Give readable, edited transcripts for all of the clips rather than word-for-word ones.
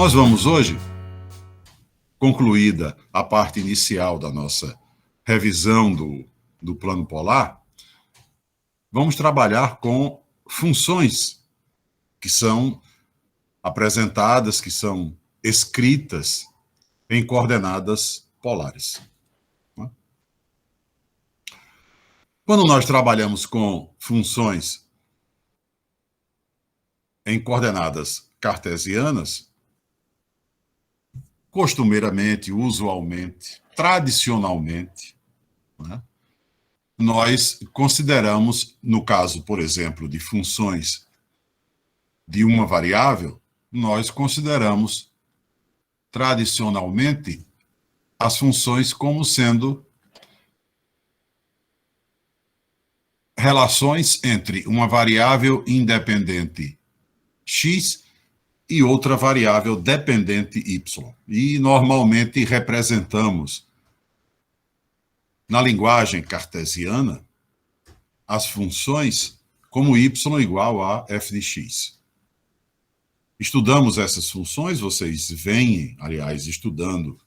Nós vamos hoje, concluída a parte inicial da nossa revisão do plano polar, vamos trabalhar com funções que são apresentadas, que são escritas em coordenadas polares. Quando nós trabalhamos com funções em coordenadas cartesianas, costumeiramente, usualmente, tradicionalmente, né, nós consideramos, no caso, por exemplo, de funções de uma variável, nós consideramos tradicionalmente as funções como sendo relações entre uma variável independente x e outra variável dependente y. E normalmente representamos, na linguagem cartesiana, as funções como y igual a f de x. Estudamos essas funções, vocês vêm, aliás, estudando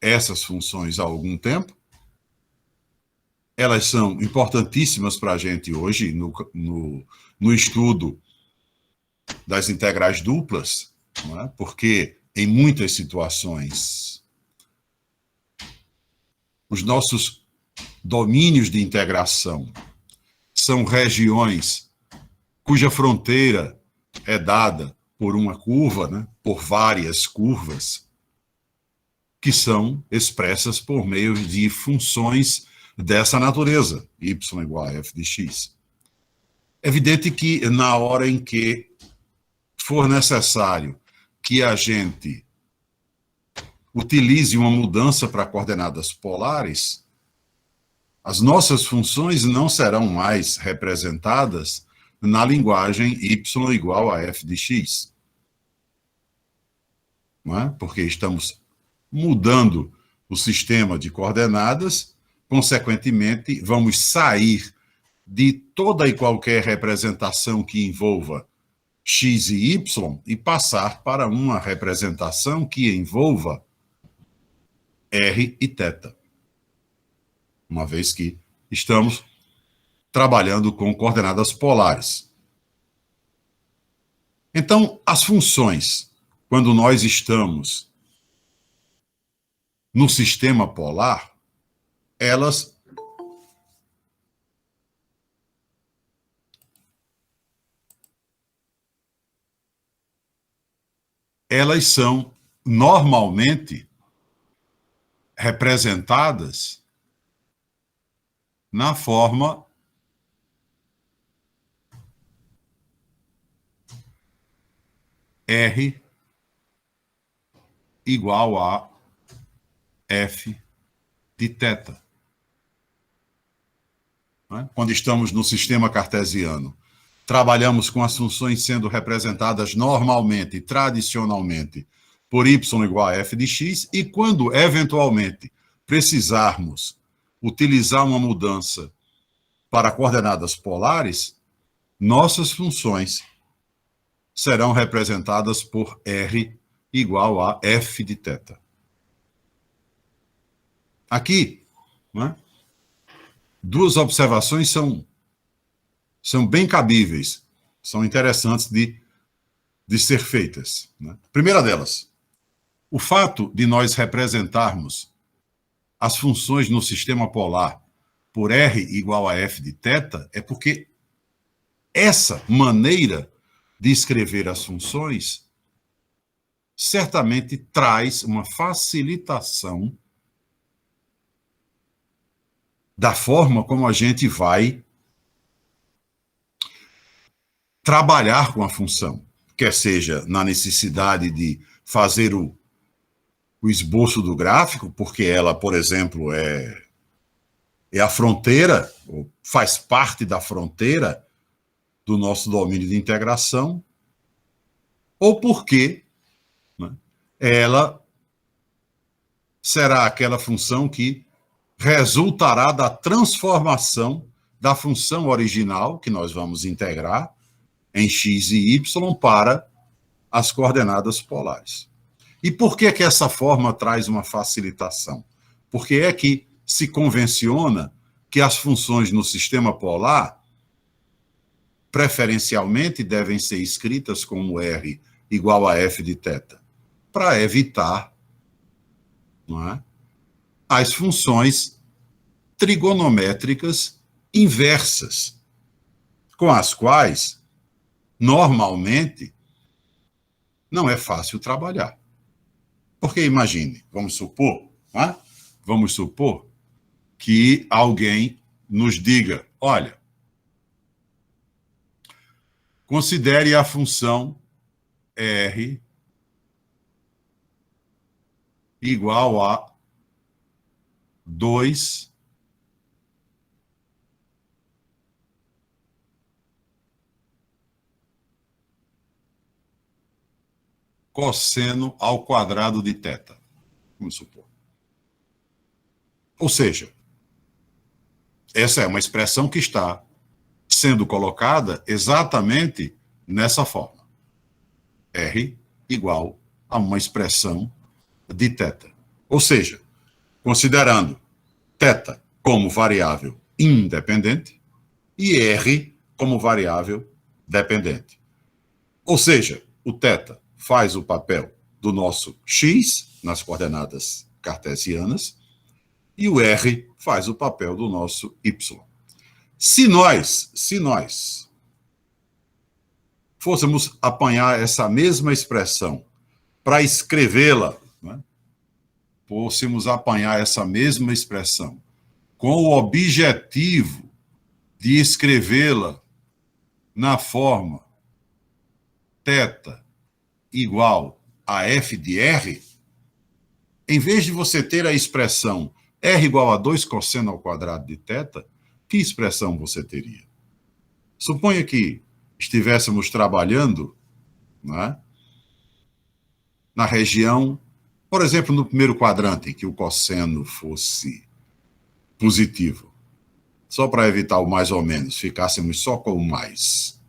essas funções há algum tempo. Elas são importantíssimas para a gente hoje no estudo das integrais duplas, não é? Porque em muitas situações os nossos domínios de integração são regiões cuja fronteira é dada por uma curva, né? Por várias curvas, que são expressas por meio de funções dessa natureza, y igual a f de x. É evidente que na hora em que for necessário que a gente utilize uma mudança para coordenadas polares, as nossas funções não serão mais representadas na linguagem y igual a f de x. Não é? Porque estamos mudando o sistema de coordenadas, consequentemente, vamos sair de toda e qualquer representação que envolva x e y e passar para uma representação que envolva r e θ. Uma vez que estamos trabalhando com coordenadas polares. Então, as funções, quando nós estamos no sistema polar, elas são normalmente representadas na forma R igual a f de θ. Quando estamos no sistema cartesiano, trabalhamos com as funções sendo representadas normalmente, tradicionalmente, por y igual a f de x, e quando, eventualmente, precisarmos utilizar uma mudança para coordenadas polares, nossas funções serão representadas por r igual a f de θ. Aqui, né, duas observações são bem cabíveis, são interessantes de ser feitas. Né? Primeira delas, o fato de nós representarmos as funções no sistema polar por r igual a f de θ é porque essa maneira de escrever as funções certamente traz uma facilitação da forma como a gente vai trabalhar com a função, quer seja na necessidade de fazer o esboço do gráfico, porque ela, por exemplo, é a fronteira, ou faz parte da fronteira do nosso domínio de integração, ou porque, né, ela será aquela função que resultará da transformação da função original, que nós vamos integrar, em x e y, para as coordenadas polares. E por que que essa forma traz uma facilitação? Porque é que se convenciona que as funções no sistema polar preferencialmente devem ser escritas como R igual a f de θ, para evitar, não é, as funções trigonométricas inversas, com as quais, normalmente, não é fácil trabalhar. Porque imagine, vamos supor, não é? Vamos supor que alguém nos diga, olha, considere a função R igual a 2 cosseno ao quadrado de θ, vamos supor. Ou seja, essa é uma expressão que está sendo colocada exatamente nessa forma. R igual a uma expressão de θ. Ou seja, considerando θ como variável independente e R como variável dependente. Ou seja, o θ faz o papel do nosso x nas coordenadas cartesianas e o R faz o papel do nosso y. Se nós fôssemos apanhar essa mesma expressão para escrevê-la, né, fôssemos apanhar essa mesma expressão com o objetivo de escrevê-la na forma θ igual a f de R, em vez de você ter a expressão R igual a 2 cosseno ao quadrado de θ, que expressão você teria? Suponha que estivéssemos trabalhando, né, na região, por exemplo, no primeiro quadrante, em que o cosseno fosse positivo. Só para evitar o mais ou menos, ficássemos só com o mais.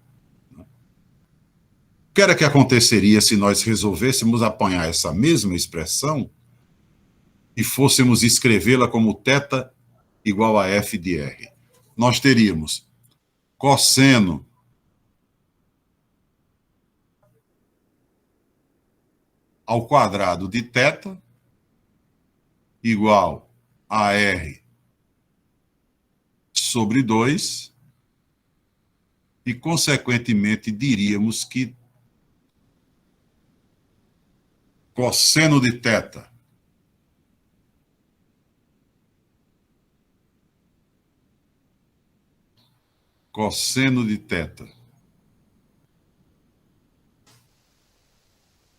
O que era que aconteceria se nós resolvêssemos apanhar essa mesma expressão e fôssemos escrevê-la como θ igual a f de R? Nós teríamos cosseno ao quadrado de θ igual a R sobre 2 e, consequentemente, diríamos que cosseno de θ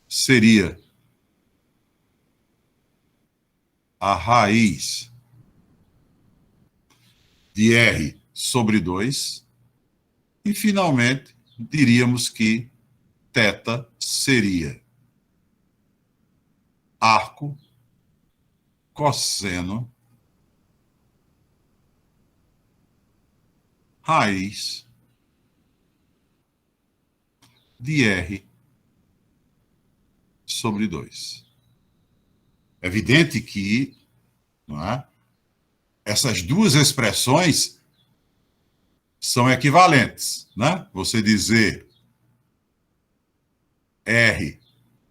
seria a raiz de R sobre 2 e, finalmente, diríamos que θ seria arco cosseno raiz de R sobre 2. É evidente que, não é, essas duas expressões são equivalentes, né? Você dizer R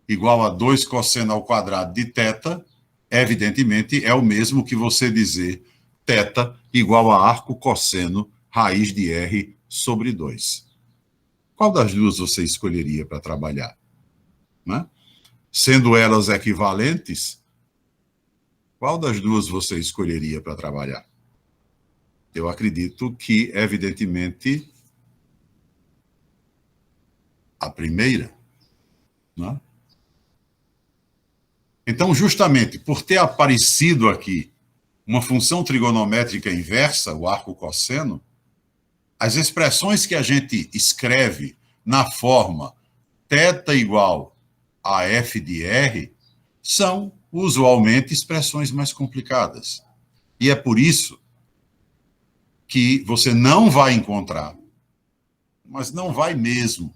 igual a 2 cosseno ao quadrado de θ, evidentemente, é o mesmo que você dizer θ igual a arco cosseno raiz de R sobre 2. Qual das duas você escolheria para trabalhar? Né? Sendo elas equivalentes, qual das duas você escolheria para trabalhar? Eu acredito que, evidentemente, a primeira. Né? Então, justamente por ter aparecido aqui uma função trigonométrica inversa, o arco cosseno, as expressões que a gente escreve na forma θ igual a f de R são, usualmente, expressões mais complicadas. E é por isso que você não vai encontrar, mas não vai mesmo,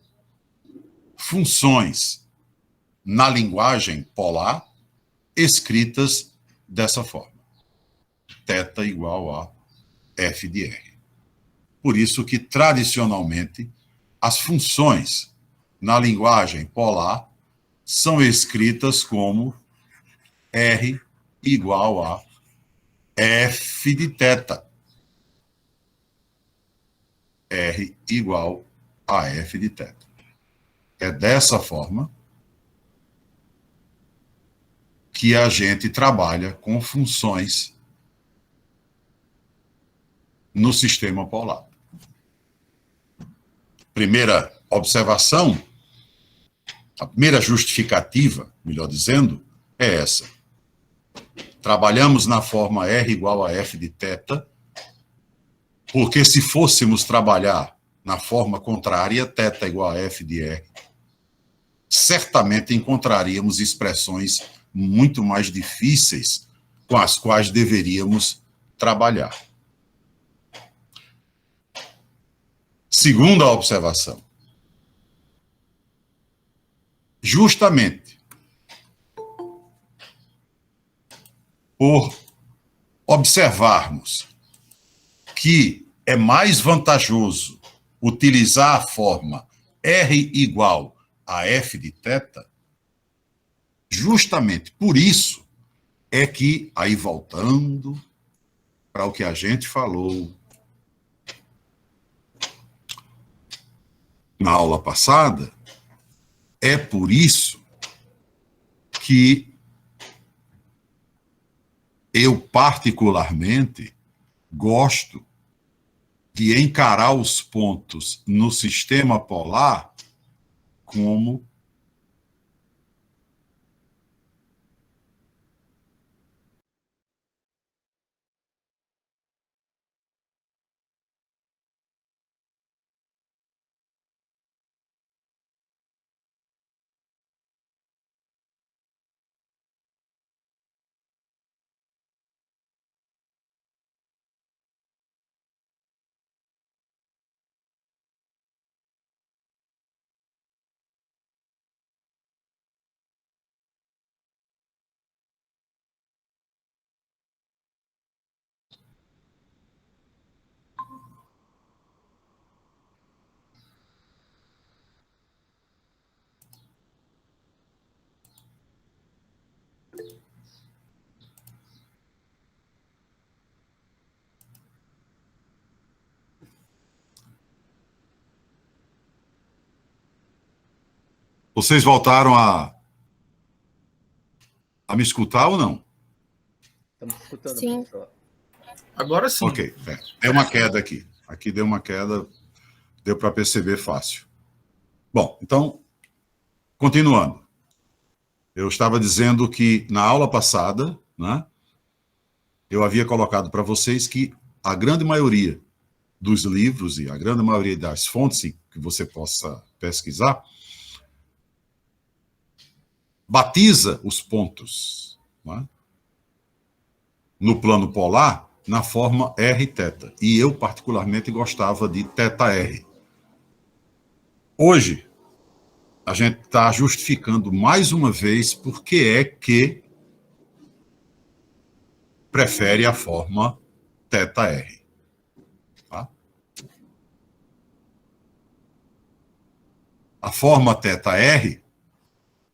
funções na linguagem polar, escritas dessa forma. Θ igual a F de R. Por isso que, tradicionalmente, as funções na linguagem polar são escritas como R igual a F de θ. R igual a F de θ. É dessa forma que a gente trabalha com funções no sistema polar. Primeira observação, a primeira justificativa, melhor dizendo, é essa. Trabalhamos na forma R igual a F de θ, porque se fôssemos trabalhar na forma contrária, θ igual a F de R, certamente encontraríamos expressões muito mais difíceis com as quais deveríamos trabalhar. Segunda observação. Justamente por observarmos que é mais vantajoso utilizar a forma R igual a F de θ, justamente por isso é que, aí voltando para o que a gente falou na aula passada, é por isso que eu particularmente gosto de encarar os pontos no sistema polar como vocês voltaram a me escutar ou não? Estamos escutando, Sim. professor. Agora sim. Ok, deu uma queda aqui. Aqui deu uma queda, deu para perceber fácil. Bom, então, continuando. Eu estava dizendo que na aula passada, né, eu havia colocado para vocês que a grande maioria dos livros e a grande maioria das fontes que você possa pesquisar batiza os pontos, né, no plano polar na forma R θ. E eu, particularmente, gostava de θr. Hoje, a gente está justificando mais uma vez por que é que prefere a forma θr. Tá? A forma θr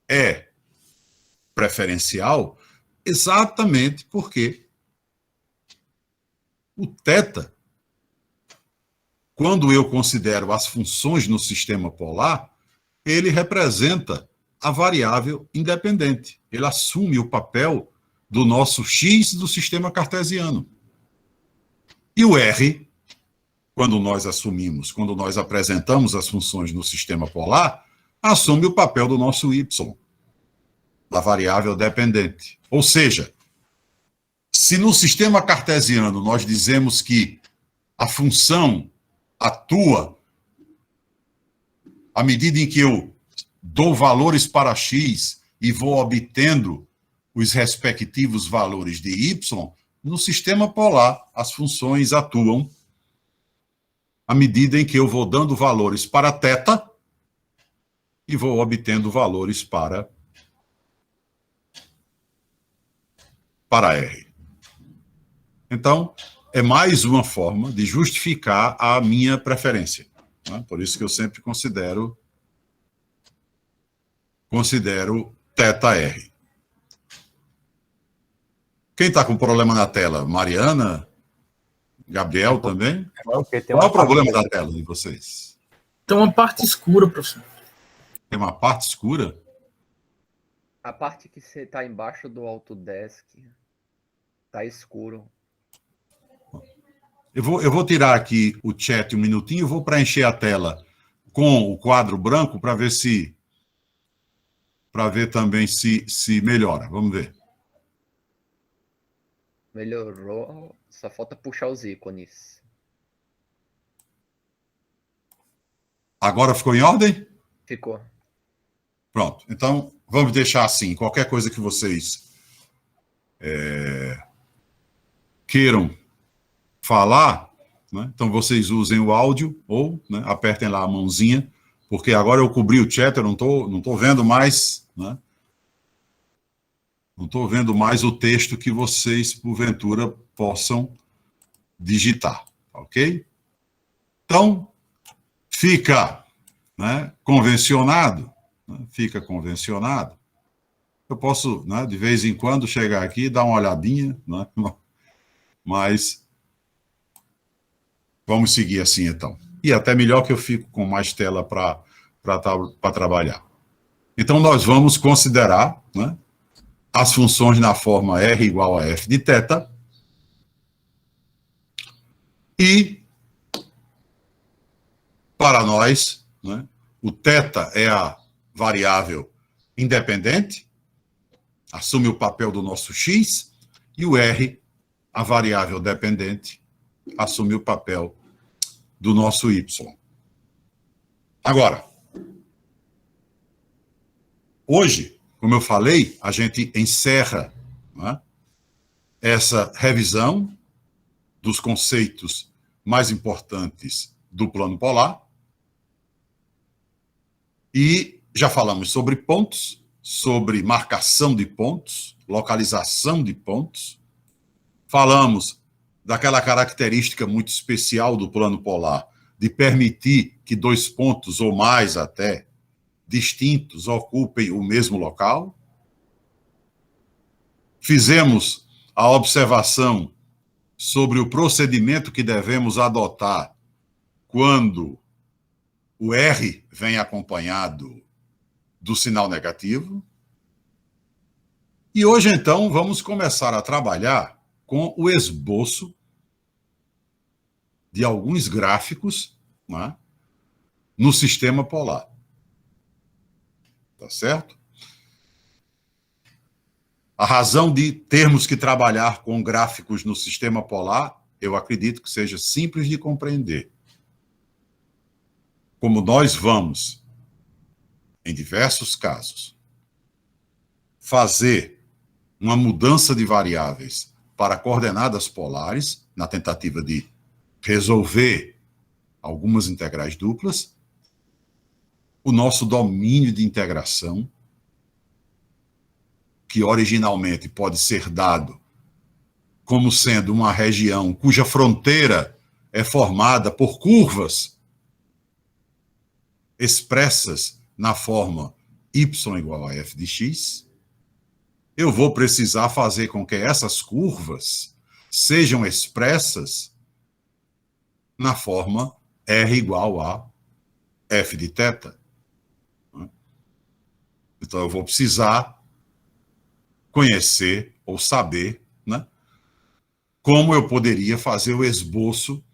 é preferencial exatamente porque o θ, quando eu considero as funções no sistema polar, ele representa a variável independente. Ele assume o papel do nosso x do sistema cartesiano. E o r, quando nós apresentamos as funções no sistema polar, assume o papel do nosso y, da variável dependente. Ou seja, se no sistema cartesiano nós dizemos que a função atua à medida em que eu dou valores para x e vou obtendo os respectivos valores de y, no sistema polar as funções atuam à medida em que eu vou dando valores para θ e vou obtendo valores para para R. Então, é mais uma forma de justificar a minha preferência. Né? Por isso que eu sempre considero θR. Quem está com problema na tela? Mariana? Gabriel também? Qual é o problema da tela de vocês? Tem uma parte escura, professor. Tem uma parte escura? A parte que você está embaixo do Autodesk está escuro. Eu vou tirar aqui o chat um minutinho e vou preencher a tela com o quadro branco para ver também se melhora. Vamos ver. Melhorou, só falta puxar os ícones. Agora ficou em ordem? Ficou. Pronto. Então, vamos deixar assim. Qualquer coisa que vocês queiram falar, né? Então vocês usem o áudio ou, né, apertem lá a mãozinha, porque agora eu cobri o chat, eu não tô vendo mais, né? Não estou vendo mais o texto que vocês, porventura, possam digitar, ok? Então, fica, né, convencionado, né? Fica convencionado. Eu posso, né, de vez em quando, chegar aqui e dar uma olhadinha, né? Mas vamos seguir assim, então. E até melhor que eu fico com mais tela para trabalhar. Então, nós vamos considerar, né, as funções na forma R igual a F de θ. E, para nós, né, o θ é a variável independente, assume o papel do nosso x, e o R, a variável dependente, assume o papel do nosso y. Agora, hoje, como eu falei, a gente encerra, né, essa revisão dos conceitos mais importantes do plano polar e já falamos sobre pontos, sobre marcação de pontos, localização de pontos, falamos daquela característica muito especial do plano polar de permitir que dois pontos ou mais até distintos ocupem o mesmo local. Fizemos a observação sobre o procedimento que devemos adotar quando o R vem acompanhado do sinal negativo. E hoje, então, vamos começar a trabalhar com o esboço de alguns gráficos, né, no sistema polar. Tá certo? A razão de termos que trabalhar com gráficos no sistema polar, eu acredito que seja simples de compreender. Como nós vamos, em diversos casos, fazer uma mudança de variáveis para coordenadas polares, na tentativa de resolver algumas integrais duplas, o nosso domínio de integração, que originalmente pode ser dado como sendo uma região cuja fronteira é formada por curvas expressas na forma y igual a f de x, eu vou precisar fazer com que essas curvas sejam expressas na forma r igual a f de θ. Então, eu vou precisar conhecer ou saber, né, como eu poderia fazer o esboço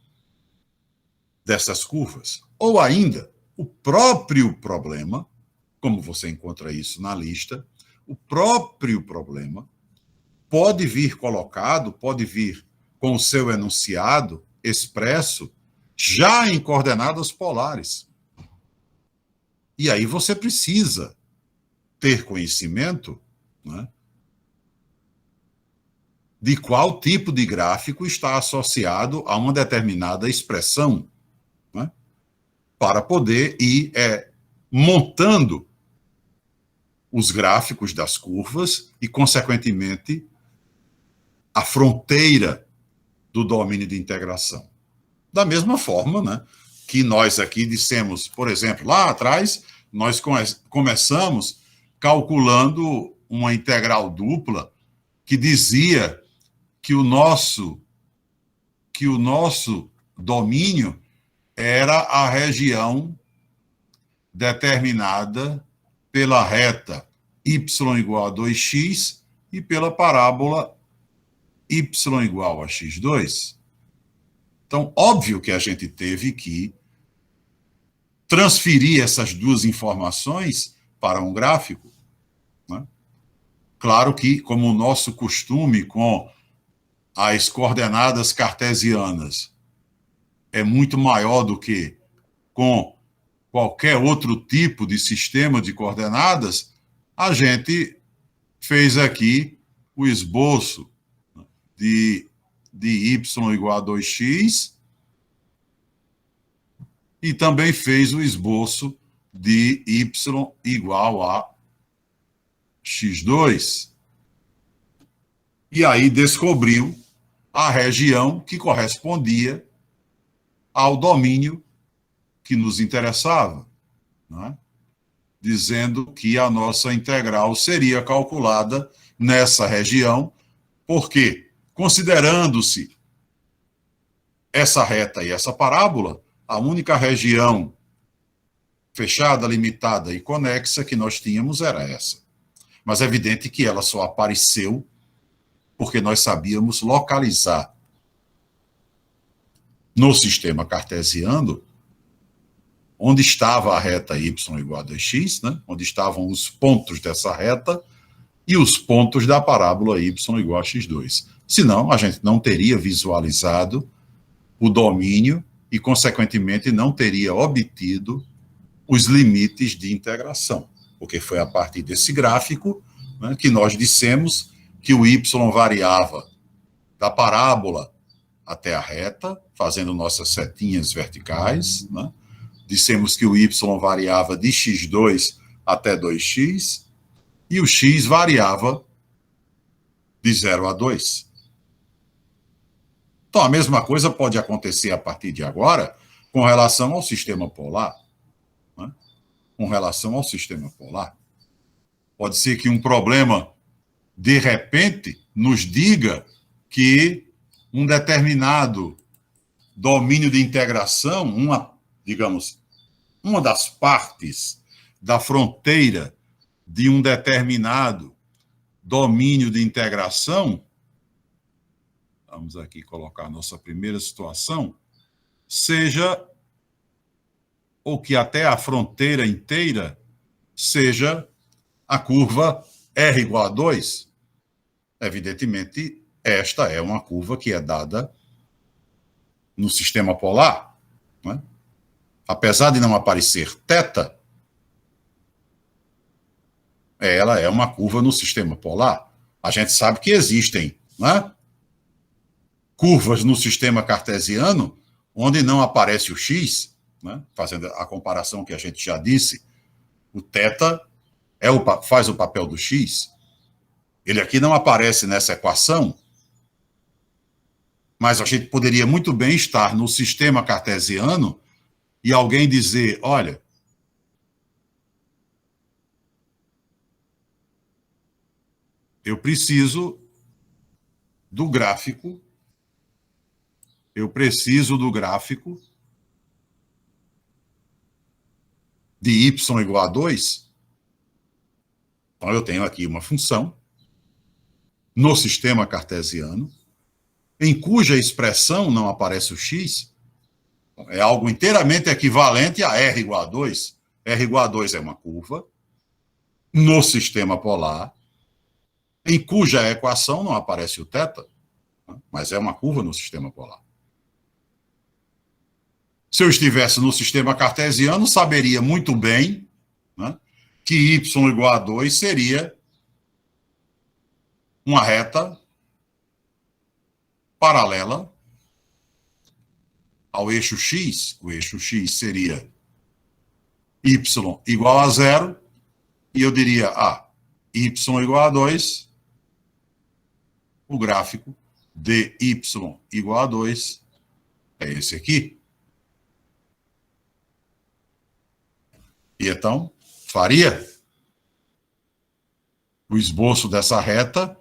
dessas curvas. Ou ainda, o próprio problema, como você encontra isso na lista, o próprio problema pode vir colocado, pode vir com o seu enunciado expresso já em coordenadas polares. E aí você precisa ter conhecimento, né, de qual tipo de gráfico está associado a uma determinada expressão, né, para poder ir montando os gráficos das curvas e, consequentemente, a fronteira do domínio de integração. Da mesma forma, né, que nós aqui dissemos, por exemplo, lá atrás, nós começamos calculando uma integral dupla que dizia que o nosso domínio era a região determinada pela reta y igual a 2x e pela parábola y igual a x2. Então, óbvio que a gente teve que transferir essas duas informações para um gráfico, né? Claro que, como o nosso costume com as coordenadas cartesianas é muito maior do que com qualquer outro tipo de sistema de coordenadas, a gente fez aqui o esboço de y igual a 2x e também fez o esboço de y igual a x2. E aí descobriu a região que correspondia ao domínio que nos interessava, né? Dizendo que a nossa integral seria calculada nessa região, porque, considerando-se essa reta e essa parábola, a única região fechada, limitada e conexa que nós tínhamos era essa. Mas é evidente que ela só apareceu porque nós sabíamos localizar no sistema cartesiano onde estava a reta y igual a 2x, né? Onde estavam os pontos dessa reta e os pontos da parábola y igual a x2. Senão, a gente não teria visualizado o domínio e, consequentemente, não teria obtido os limites de integração, porque foi a partir desse gráfico, né, que nós dissemos que o y variava da parábola até a reta, fazendo nossas setinhas verticais, né? Dissemos que o y variava de x2 até 2x, e o x variava de 0 a 2. Então, a mesma coisa pode acontecer a partir de agora com relação ao sistema polar. Né? Com relação ao sistema polar. Pode ser que um problema, de repente, nos diga que um determinado domínio de integração, uma das partes da fronteira de um determinado domínio de integração, vamos aqui colocar a nossa primeira situação, seja, ou que até a fronteira inteira seja a curva R igual a 2. Evidentemente, esta é uma curva que é dada no sistema polar, né? Apesar de não aparecer θ, ela é uma curva no sistema polar. A gente sabe que existem, né, curvas no sistema cartesiano onde não aparece o x, né, fazendo a comparação que a gente já disse, o θ faz o papel do x. Ele aqui não aparece nessa equação, mas a gente poderia muito bem estar no sistema cartesiano e alguém dizer, olha, eu preciso do gráfico de y igual a 2. Então, eu tenho aqui uma função no sistema cartesiano em cuja expressão não aparece o x. É algo inteiramente equivalente a R igual a 2. R igual a 2 é uma curva no sistema polar, em cuja equação não aparece o θ, mas é uma curva no sistema polar. Se eu estivesse no sistema cartesiano, saberia muito bem, né, que y igual a 2 seria uma reta paralela ao eixo x. O eixo x seria y igual a 0, e eu diria, y igual a 2, o gráfico dy igual a 2 é esse aqui. E então, faria o esboço dessa reta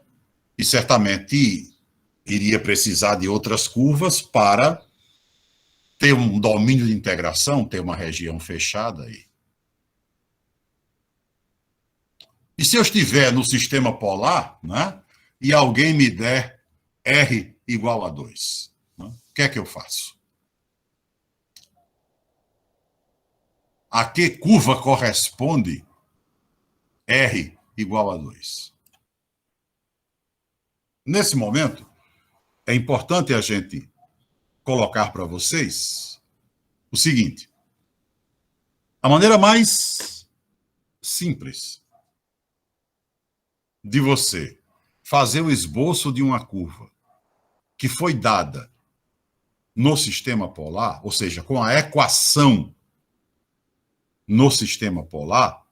e certamente iria precisar de outras curvas para ter um domínio de integração, ter uma região fechada aí. E se eu estiver no sistema polar, né, e alguém me der R igual a 2, né, o que é que eu faço? A que curva corresponde R igual a 2? Nesse momento, é importante a gente colocar para vocês o seguinte: a maneira mais simples de você fazer o esboço de uma curva que foi dada no sistema polar, ou seja, com a equação no sistema polar,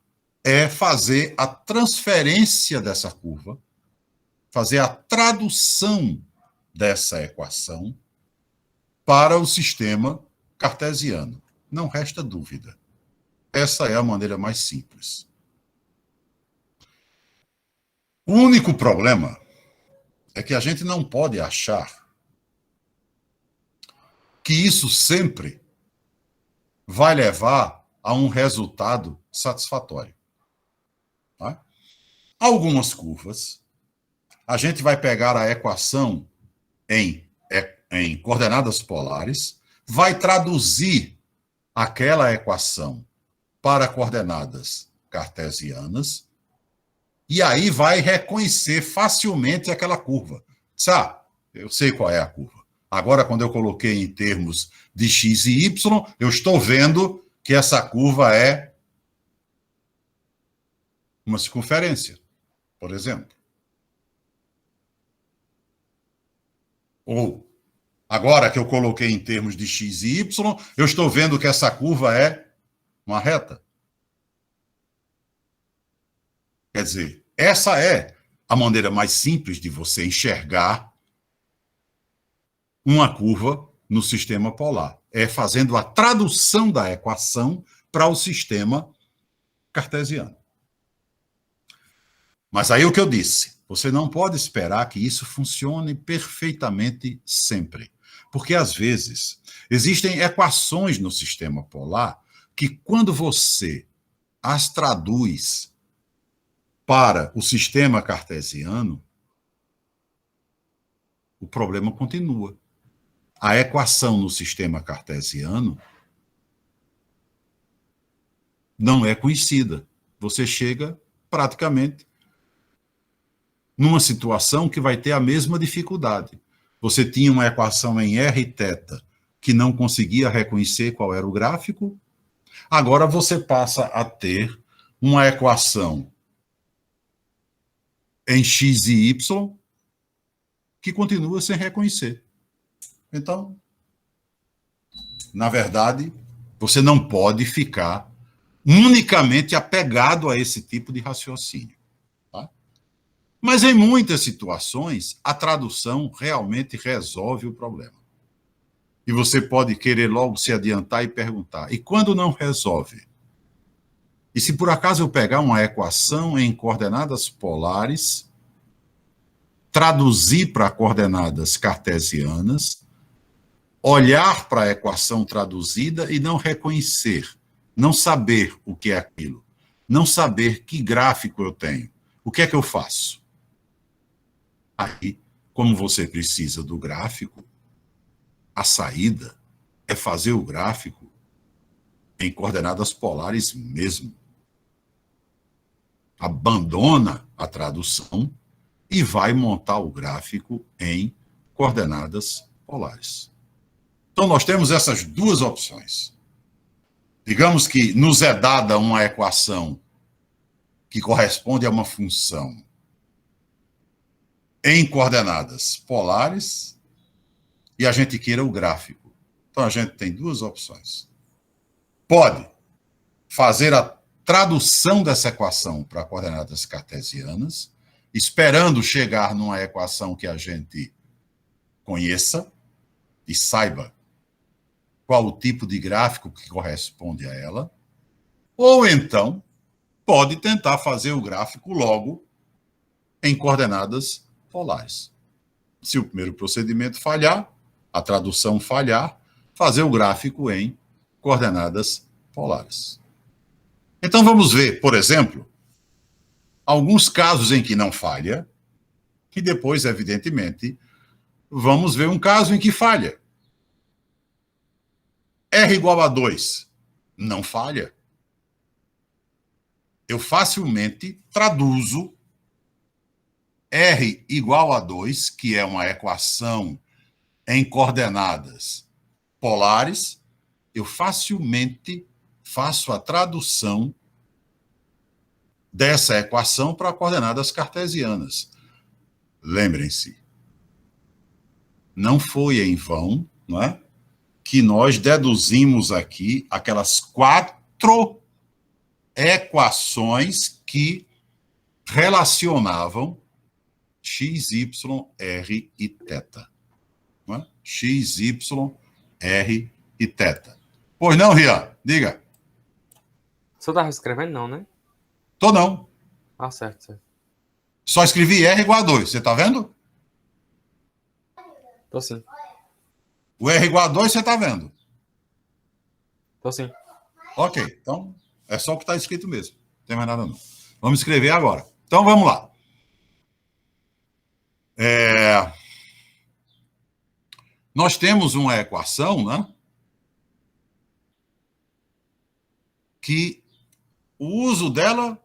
é fazer a transferência dessa curva, fazer a tradução dessa equação para o sistema cartesiano. Não resta dúvida. Essa é a maneira mais simples. O único problema é que a gente não pode achar que isso sempre vai levar a um resultado satisfatório. Tá? Algumas curvas, a gente vai pegar a equação em coordenadas polares, vai traduzir aquela equação para coordenadas cartesianas, e aí vai reconhecer facilmente aquela curva. Sabe, eu sei qual é a curva. Agora, quando eu coloquei em termos de x e y, eu estou vendo que essa curva é uma circunferência, por exemplo. Ou, agora que eu coloquei em termos de x e y, eu estou vendo que essa curva é uma reta. Quer dizer, essa é a maneira mais simples de você enxergar uma curva no sistema polar. É fazendo a tradução da equação para o sistema cartesiano. Mas aí o que eu disse, você não pode esperar que isso funcione perfeitamente sempre. Porque, às vezes, existem equações no sistema polar que, quando você as traduz para o sistema cartesiano, o problema continua. A equação no sistema cartesiano não é conhecida. Você chega praticamente numa situação que vai ter a mesma dificuldade. Você tinha uma equação em R θ que não conseguia reconhecer qual era o gráfico, agora você passa a ter uma equação em x e y que continua sem reconhecer. Então, na verdade, você não pode ficar unicamente apegado a esse tipo de raciocínio. Tá? Mas, em muitas situações, a tradução realmente resolve o problema. E você pode querer logo se adiantar e perguntar, e quando não resolve? E se por acaso eu pegar uma equação em coordenadas polares, traduzir para coordenadas cartesianas, olhar para a equação traduzida e não reconhecer, não saber o que é aquilo, não saber que gráfico eu tenho, o que é que eu faço? Aí, como você precisa do gráfico, a saída é fazer o gráfico em coordenadas polares mesmo. Abandona a tradução e vai montar o gráfico em coordenadas polares. Então, nós temos essas duas opções. Digamos que nos é dada uma equação que corresponde a uma função em coordenadas polares e a gente queira o gráfico. Então, a gente tem duas opções. Pode fazer a tradução dessa equação para coordenadas cartesianas esperando chegar numa equação que a gente conheça e saiba qual o tipo de gráfico que corresponde a ela, ou então pode tentar fazer o gráfico logo em coordenadas polares. Se o primeiro procedimento falhar, a tradução falhar, fazer o gráfico em coordenadas polares. Então vamos ver, por exemplo, alguns casos em que não falha, e depois, evidentemente, vamos ver um caso em que falha. R igual a 2, não falha. Eu facilmente traduzo R igual a 2, que é uma equação em coordenadas polares, eu facilmente faço a tradução dessa equação para coordenadas cartesianas. Lembrem-se, não foi em vão, não é, que nós deduzimos aqui aquelas 4 equações que relacionavam x, y, r e θ. Não é? X, y, r e θ. Pois não, Rian? Diga. Você estava escrevendo, não, né? Tô não. Ah, certo. Só escrevi R igual a 2. Você tá vendo? Tô sim. O R igual a 2, você tá vendo? Tô sim. Ok, então é só o que está escrito mesmo. Não tem mais nada não. Vamos escrever agora. Então vamos lá. Nós temos uma equação, né? Que o uso dela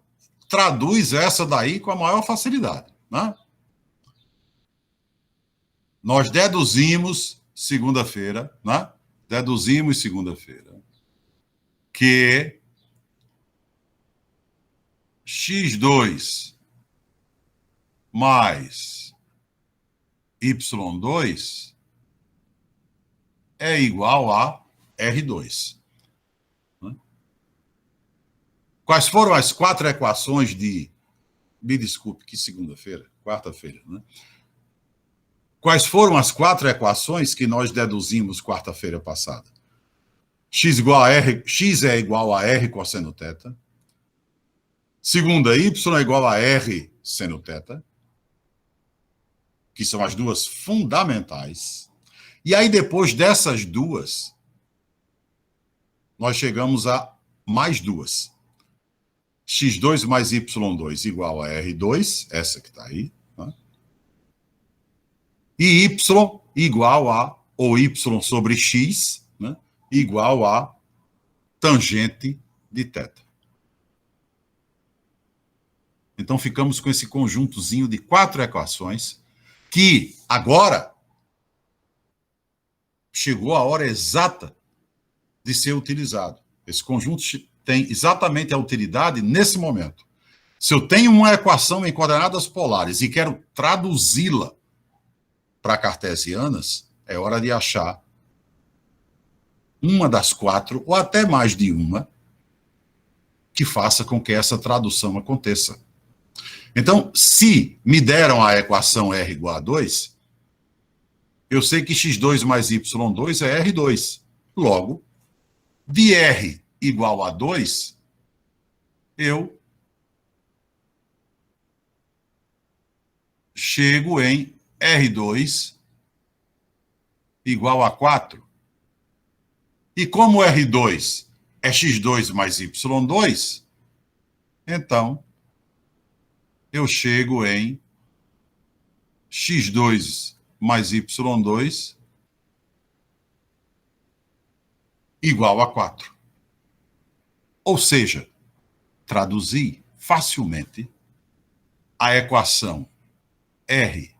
traduz essa daí com a maior facilidade, né? Nós deduzimos segunda-feira, né? Deduzimos segunda-feira que x2 mais y2 é igual a R2. Quais foram as 4 equações de... Me desculpe, que segunda-feira? Quarta-feira, né? Quais foram as 4 equações que nós deduzimos quarta-feira passada? X igual a R, x é igual a R cosseno θ. Segunda, y é igual a R seno θ. Que são as duas fundamentais. E aí, depois dessas duas, nós chegamos a mais duas. x2 mais y2 igual a R2, essa que está aí, né? E y igual a, ou y sobre x, né? Igual a tangente de θ. Então, ficamos com esse conjuntozinho de 4 equações que, agora, chegou a hora exata de ser utilizado. Esse conjunto tem exatamente a utilidade nesse momento. Se eu tenho uma equação em coordenadas polares e quero traduzi-la para cartesianas, é hora de achar uma das 4, ou até mais de uma, que faça com que essa tradução aconteça. Então, se me deram a equação R igual a 2, eu sei que x2 mais y2 é R2. Logo, de R igual a 2, eu chego em R2 igual a 4. E como R2 é x2 mais y2, então eu chego em x2 mais y2 igual a 4. Ou seja, traduzi facilmente a equação R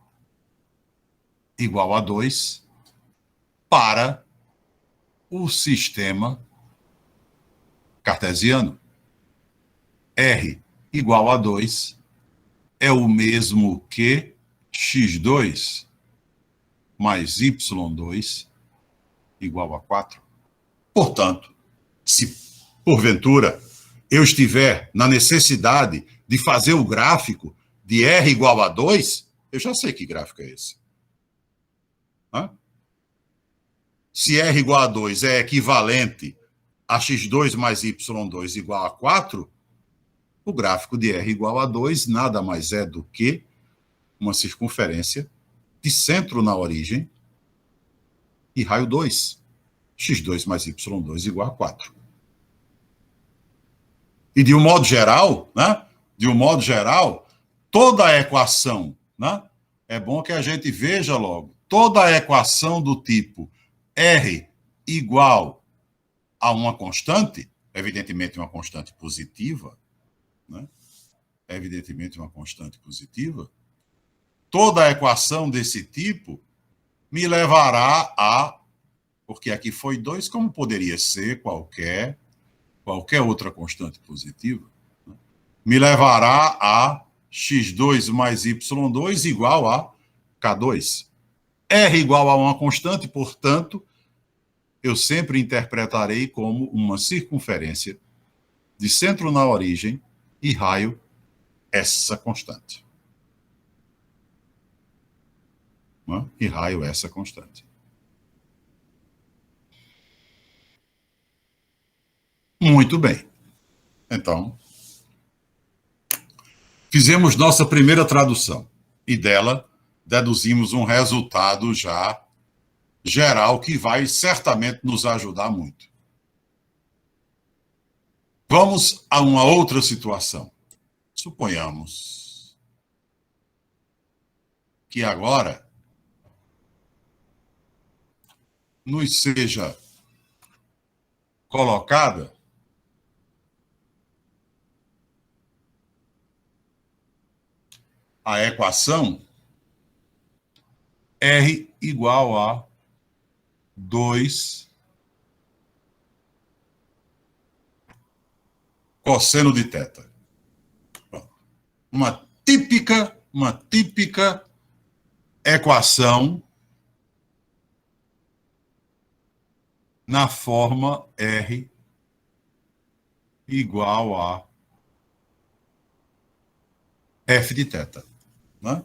igual a 2 para o sistema cartesiano. R igual a 2 é o mesmo que x2 mais y2 igual a 4. Portanto, se porventura eu estiver na necessidade de fazer o gráfico de de R igual a 2, eu já sei que gráfico é esse. Hã? Se R igual a 2 é equivalente a x2 mais y2 igual a 4, o gráfico de R igual a 2 nada mais é do que uma circunferência de centro na origem e raio 2. x2 mais y2 igual a 4. E de um modo geral, né? De um modo geral, toda a equação, né? É bom que a gente veja logo, toda a equação do tipo R igual a uma constante, evidentemente uma constante positiva, né? Evidentemente uma constante positiva, toda a equação desse tipo me levará a, porque aqui foi 2, como poderia ser qualquer outra constante positiva, né? Me levará a x2 mais y2 igual a k2. R igual a uma constante, portanto, eu sempre interpretarei como uma circunferência de centro na origem e raio essa constante. Né? E raio essa constante. Muito bem. Então, fizemos nossa primeira tradução e dela deduzimos um resultado já geral que vai certamente nos ajudar muito. Vamos a uma outra situação. Suponhamos que agora nos seja colocada a equação R igual a 2 cosseno de θ. Uma típica equação na forma R igual a f de θ. Né?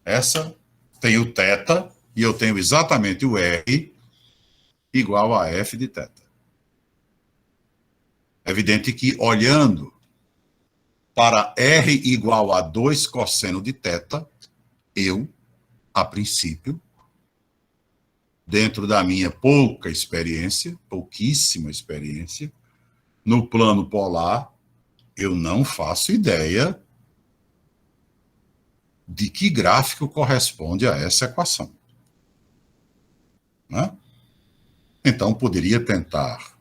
Essa tem o θ e eu tenho exatamente o R igual a f de θ. É evidente que, olhando para R igual a 2 cosseno de θ, eu, a princípio, dentro da minha pouquíssima experiência, no plano polar, eu não faço ideia de que gráfico corresponde a essa equação. Né? Então, poderia tentar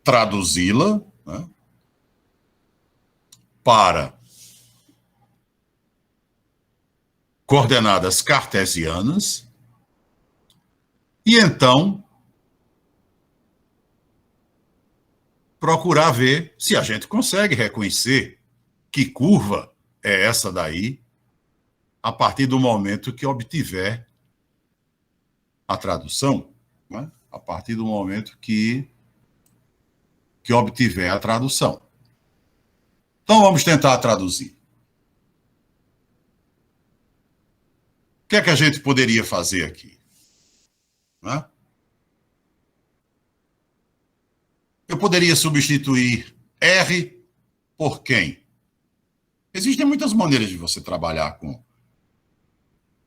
traduzi-la, né, para coordenadas cartesianas e, então, procurar ver se a gente consegue reconhecer que curva é essa daí a partir do momento que obtiver a tradução, né? A partir do momento que obtiver a tradução. Então, vamos tentar traduzir. O que é que a gente poderia fazer aqui? Né? Eu poderia substituir R por quem? Existem muitas maneiras de você trabalhar com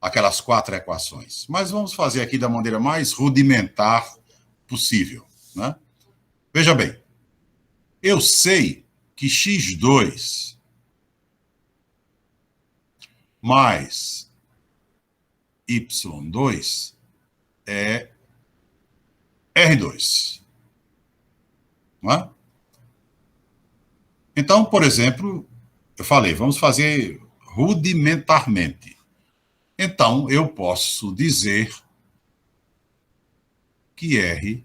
aquelas 4 equações, mas vamos fazer aqui da maneira mais rudimentar possível. Né? Veja bem, eu sei que x2 mais y2 é R2. Não é? Então, por exemplo, eu falei, vamos fazer rudimentarmente. Então, eu posso dizer que R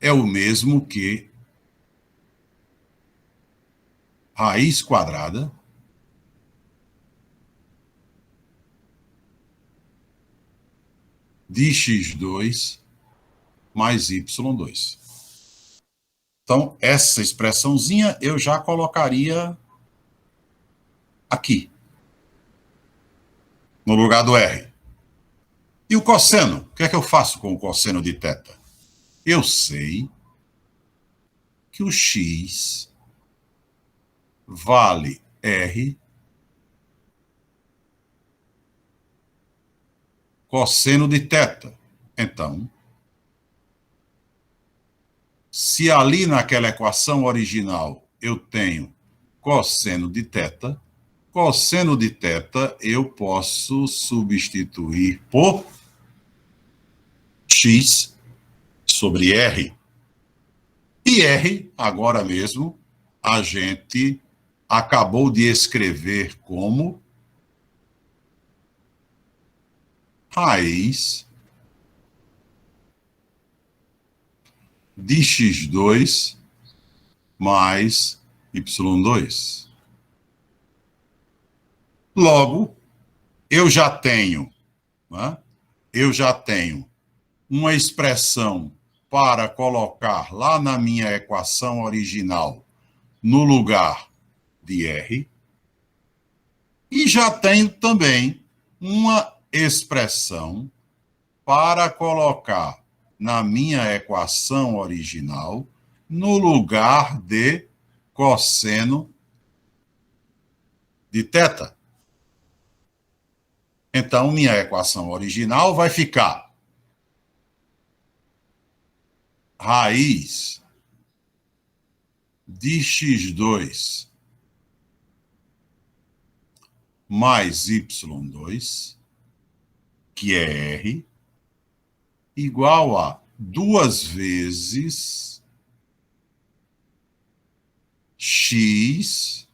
é o mesmo que raiz quadrada de x2 mais y2. Então, essa expressãozinha eu já colocaria aqui, no lugar do R. E o cosseno? O que é que eu faço com o cosseno de θ? Eu sei que o x vale R cosseno de θ. Então, se ali naquela equação original eu tenho cosseno de θ, cosseno de θ eu posso substituir por x sobre R. E R, agora mesmo, a gente acabou de escrever como raiz de x2 mais y2. Logo, eu já tenho, né? Eu já tenho uma expressão para colocar lá na minha equação original, no lugar de R, e já tenho também uma expressão para colocar na minha equação original, no lugar de cosseno de θ. Então, minha equação original vai ficar raiz de x2 mais y2, que é R, igual a 2 vezes x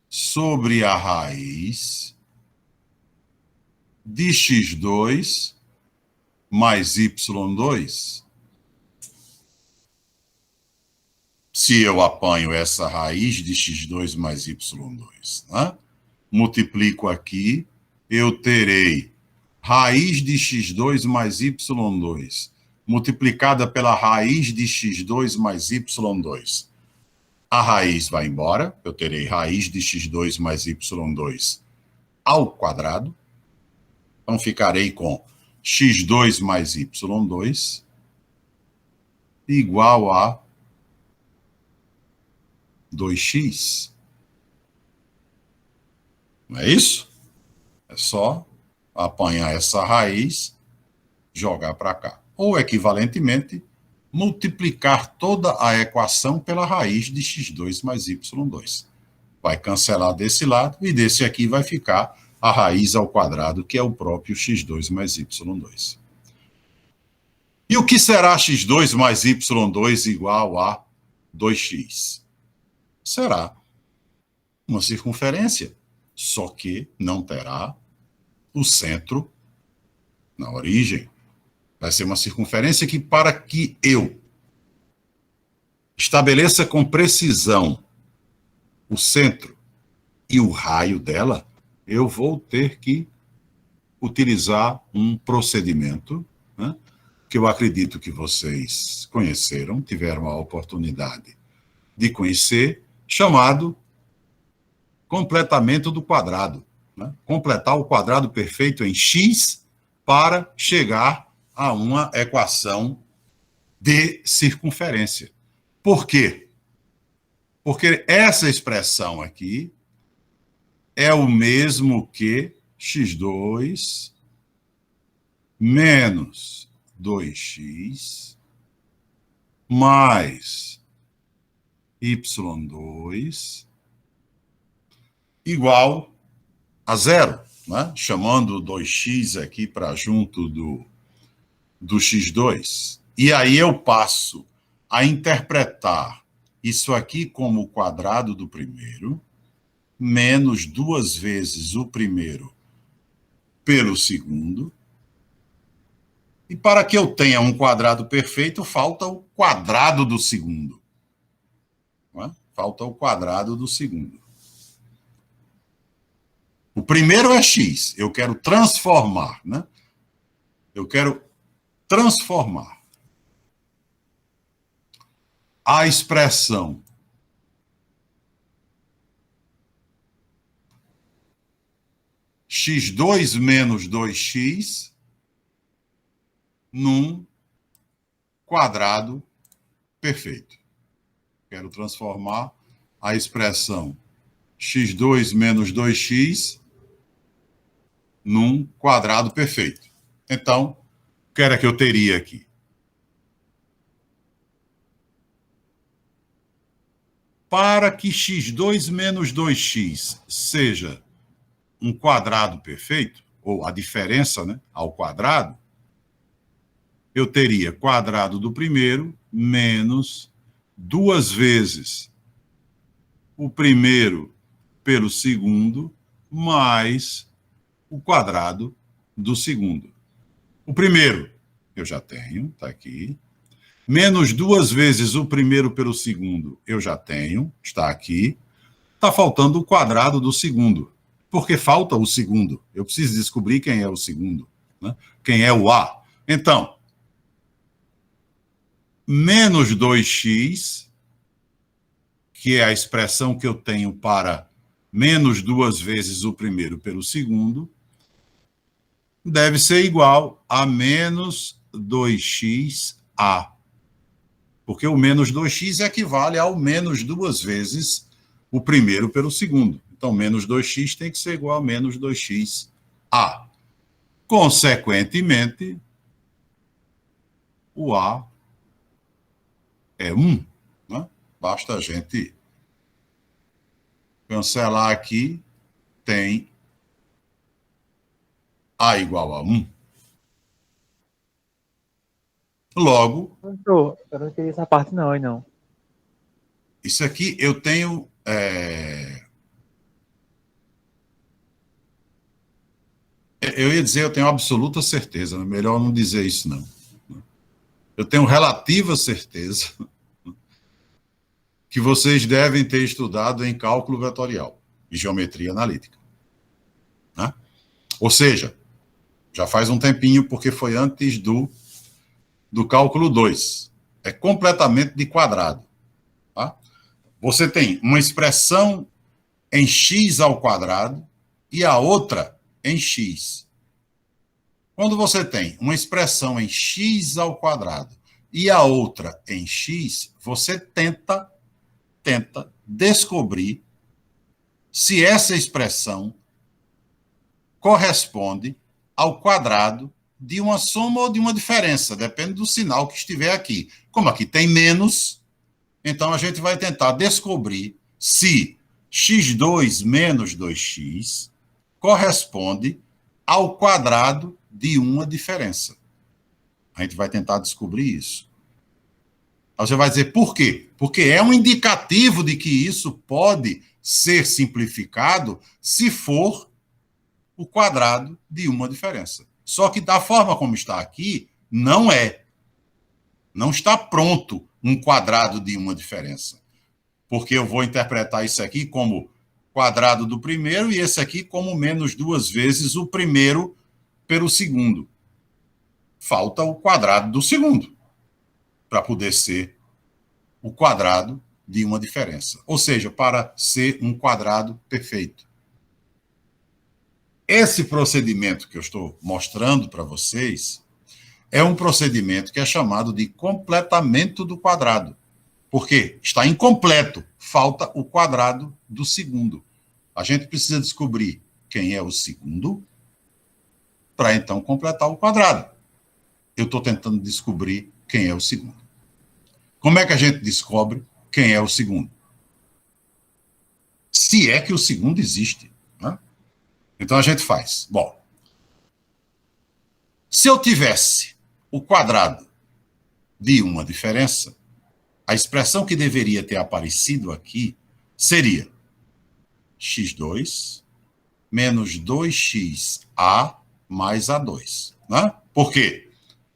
sobre a raiz de x2 mais y2. Se eu apanho essa raiz de x2 mais y2, né? Multiplico aqui, eu terei raiz de x2 mais y2 multiplicada pela raiz de x2 mais y2. A raiz vai embora, eu terei raiz de x2 mais y2 ao quadrado. Então, ficarei com x2 mais y2 igual a 2x. Não é isso? É só apanhar essa raiz, jogar para cá. Ou, equivalentemente, multiplicar toda a equação pela raiz de x2 mais y2. Vai cancelar desse lado e desse aqui vai ficar a raiz ao quadrado, que é o próprio x2 mais y2. E o que será x2 mais y2 igual a 2x? Será uma circunferência, só que não terá o centro na origem. Vai ser uma circunferência que, para que eu estabeleça com precisão o centro e o raio dela, eu vou ter que utilizar um procedimento, né, que eu acredito que vocês conheceram, tiveram a oportunidade de conhecer, chamado completamento do quadrado. Né? Completar o quadrado perfeito em x para chegar a uma equação de circunferência. Por quê? Porque essa expressão aqui é o mesmo que x2 menos 2x mais y2 igual a zero, né? Chamando 2x aqui para junto do x2. E aí eu passo a interpretar isso aqui como o quadrado do primeiro, menos 2 vezes o primeiro pelo segundo. E para que eu tenha um quadrado perfeito, falta o quadrado do segundo. Não é? Falta o quadrado do segundo. O primeiro é x, eu quero transformar, né? Eu quero transformar a expressão x2 menos 2x num quadrado perfeito. Quero transformar a expressão x2 menos 2x num quadrado perfeito. Então, o que era que eu teria aqui? Para que x2 menos 2x seja um quadrado perfeito, ou a diferença, né, ao quadrado, eu teria quadrado do primeiro menos 2 vezes o primeiro pelo segundo mais o quadrado do segundo. O primeiro eu já tenho, está aqui. Menos 2 vezes o primeiro pelo segundo eu já tenho, está aqui. Está faltando o quadrado do segundo. Porque falta o segundo. Eu preciso descobrir quem é o segundo, né? Quem é o A. Então, menos 2x, que é a expressão que eu tenho para menos 2 vezes o primeiro pelo segundo, deve ser igual a menos 2xa. Porque o menos 2x equivale ao menos 2 vezes o primeiro pelo segundo. Então, menos 2x tem que ser igual a menos 2xa. Consequentemente, o A é 1. Né? Basta a gente cancelar aqui, tem A igual a 1. Logo, Eu não entendi essa parte não, não. isso aqui eu tenho... Eu ia dizer, eu tenho absoluta certeza, melhor não dizer isso, não. Eu tenho relativa certeza que vocês devem ter estudado em cálculo vetorial e geometria analítica. Né? Ou seja, já faz um tempinho, porque foi antes do cálculo 2. É completamente de quadrado. Tá? Você tem uma expressão em x ao quadrado e a outra em x. Quando você tem uma expressão em x ao quadrado e a outra em x, você tenta descobrir se essa expressão corresponde ao quadrado de uma soma ou de uma diferença, depende do sinal que estiver aqui. Como aqui tem menos, então a gente vai tentar descobrir se x2 menos 2x corresponde ao quadrado de uma diferença. A gente vai tentar descobrir isso. Aí você vai dizer, por quê? Porque é um indicativo de que isso pode ser simplificado se for o quadrado de uma diferença. Só que da forma como está aqui, não é. Não está pronto um quadrado de uma diferença. Porque eu vou interpretar isso aqui como quadrado do primeiro e esse aqui como menos 2 vezes o primeiro pelo segundo. Falta o quadrado do segundo para poder ser o quadrado de uma diferença. Ou seja, para ser um quadrado perfeito. Esse procedimento que eu estou mostrando para vocês é um procedimento que é chamado de completamento do quadrado. Porque está incompleto, falta o quadrado do segundo. A gente precisa descobrir quem é o segundo para então completar o quadrado. Eu estou tentando descobrir quem é o segundo. Como é que a gente descobre quem é o segundo? Se é que o segundo existe. Né? Então a gente faz. Bom, se eu tivesse o quadrado de uma diferença, a expressão que deveria ter aparecido aqui seria x2 menos 2xa mais a2. Né? Por quê?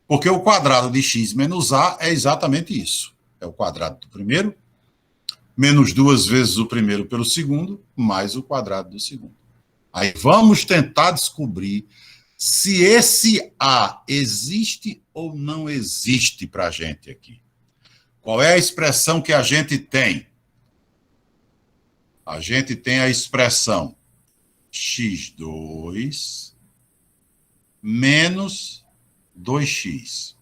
Porque o quadrado de x menos a é exatamente isso. É o quadrado do primeiro, menos 2 vezes o primeiro pelo segundo, mais o quadrado do segundo. Aí vamos tentar descobrir se esse a existe ou não existe para a gente aqui. Qual é a expressão que a gente tem? A gente tem a expressão x2 menos 2x.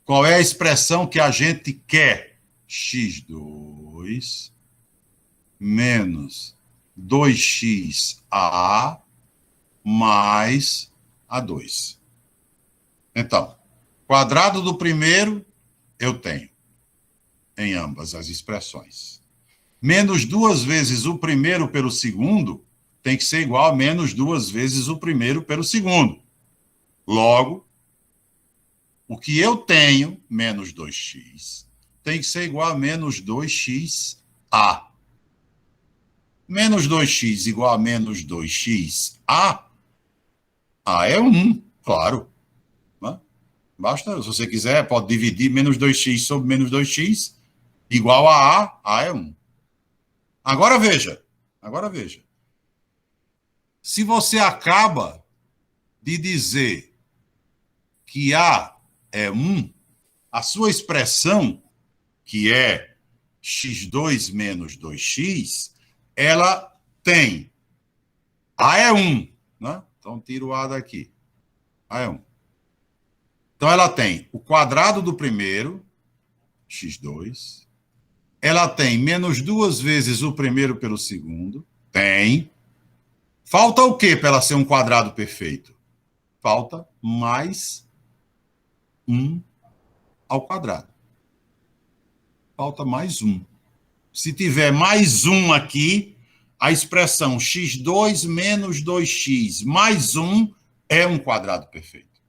Qual é a expressão que a gente quer? x2 menos 2xa mais a2. Então, quadrado do primeiro, eu tenho em ambas as expressões. Menos 2 vezes o primeiro pelo segundo tem que ser igual a menos 2 vezes o primeiro pelo segundo. Logo, o que eu tenho, menos 2x, tem que ser igual a menos 2xa. Menos 2x igual a menos 2xa. A é 1, claro. Né? Basta, se você quiser, pode dividir menos 2x sobre menos 2x igual a A é 1. Agora veja. Se você acaba de dizer que A é 1, a sua expressão, que é x2 menos 2x, ela tem A é 1, né? Então, tiro o A daqui. A é 1. Então, ela tem o quadrado do primeiro, x2. Ela tem menos 2 vezes o primeiro pelo segundo. Tem. Falta o quê para ela ser um quadrado perfeito? Falta mais 1 ao quadrado. Falta mais 1. Se tiver mais 1 aqui, a expressão x2 menos 2x mais 1 é um quadrado perfeito.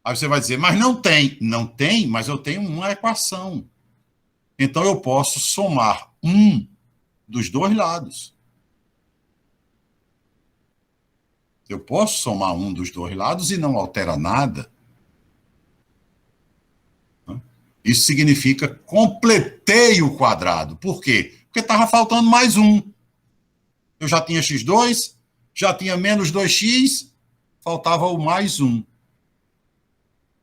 Aí você vai dizer, mas não tem. Não tem, mas eu tenho uma equação. Então eu posso somar 1 dos dois lados. Eu posso somar 1 dos dois lados e não altera nada. Isso significa completei o quadrado. Por quê? Porque estava faltando mais 1. Eu já tinha x2, já tinha menos 2x, faltava o mais 1.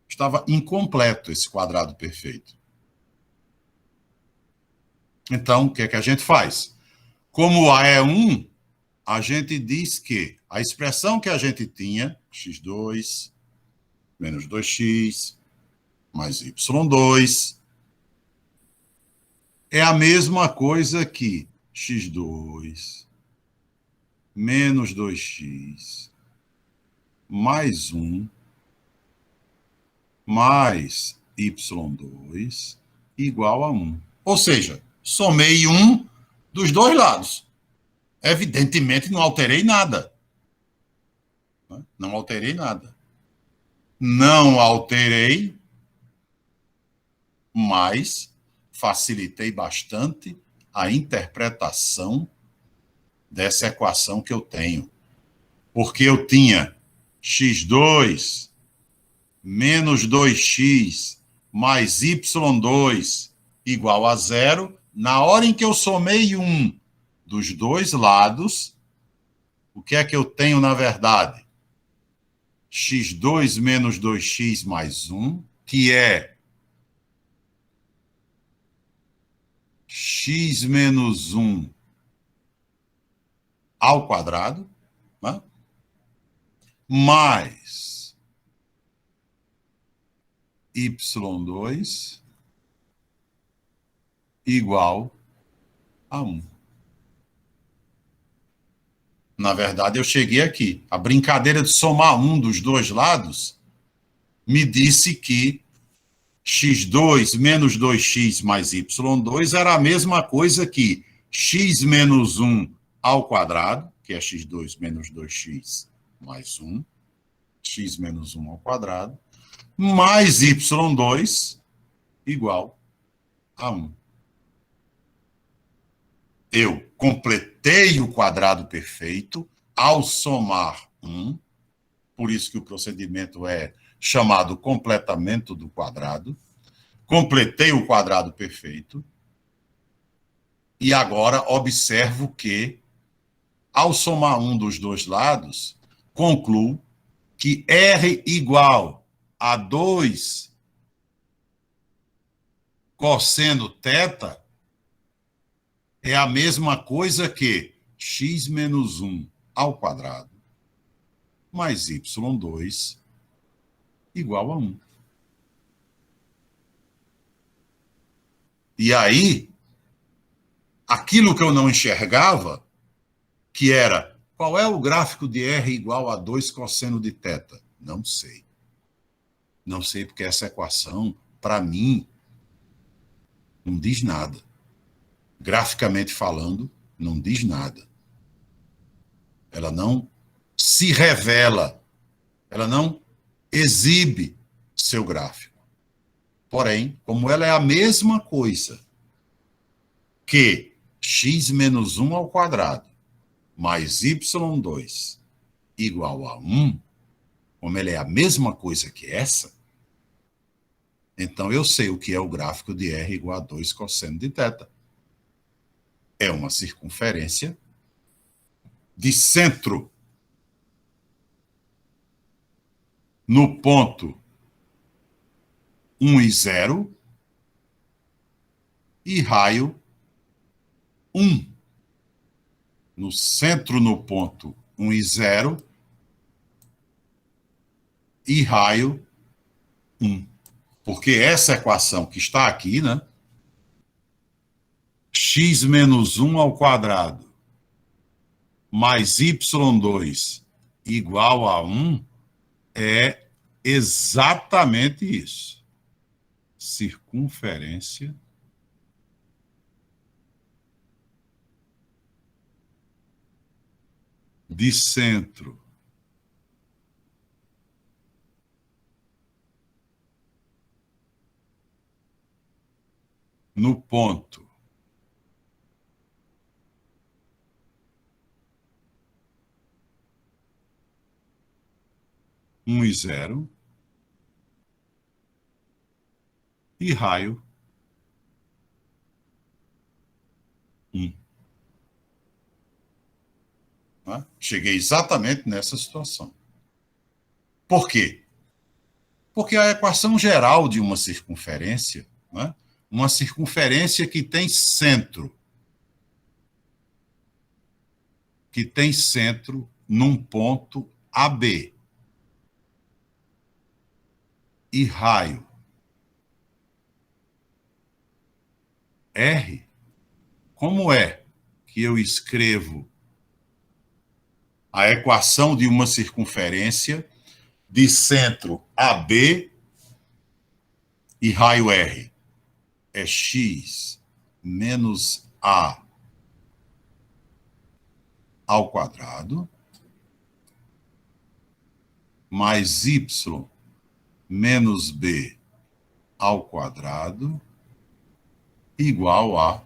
Estava incompleto esse quadrado perfeito. Então, o que é que a gente faz? Como A é 1, a gente diz que a expressão que a gente tinha, x2 menos 2x mais y2, é a mesma coisa que x2 menos 2x mais 1 mais y2 igual a 1. Ou seja, somei 1 dos dois lados. Evidentemente, não alterei nada. Não alterei nada. Não alterei, mas facilitei bastante a interpretação dessa equação que eu tenho. Porque eu tinha x2 menos 2x mais y2 igual a 0. Na hora em que eu somei 1 dos dois lados, o que é que eu tenho na verdade? x2 menos 2x mais 1, que é x menos 1 ao quadrado, né? Mais y2 igual a 1. Na verdade, eu cheguei aqui. A brincadeira de somar 1 dos dois lados me disse que x2 menos 2x mais y2 era a mesma coisa que x menos 1 ao quadrado, que é x2 menos 2x mais 1, x menos 1 ao quadrado, mais y2 igual a 1. Eu completei o quadrado perfeito ao somar 1, por isso que o procedimento é chamado completamento do quadrado. Completei o quadrado perfeito e agora observo que, ao somar 1 dos dois lados, concluo que R igual a 2 cosseno θ é a mesma coisa que x menos 1 ao quadrado mais y2 igual a 1. E aí, aquilo que eu não enxergava, que era, qual é o gráfico de R igual a 2 cosseno de θ? Não sei. Não sei porque essa equação, para mim, não diz nada. Graficamente falando, não diz nada. Ela não se revela, ela não exibe seu gráfico. Porém, como ela é a mesma coisa que x menos 1 ao quadrado mais y2 igual a 1, como ela é a mesma coisa que essa, então eu sei o que é o gráfico de R igual a 2 cosseno de θ. É uma circunferência de centro no ponto 1 e 0 e raio 1. No centro no ponto 1 e 0 e raio 1. Porque essa equação que está aqui, né? X menos 1 ao quadrado mais y2 igual a 1 é exatamente isso. Circunferência de centro no ponto 1 e 0 e raio 1. Né? Cheguei exatamente nessa situação. Por quê? Porque a equação geral de uma circunferência, né? Uma circunferência que tem centro num ponto AB e raio R, como é que eu escrevo a equação de uma circunferência de centro AB e raio R? É x menos A ao quadrado mais y menos B ao quadrado igual a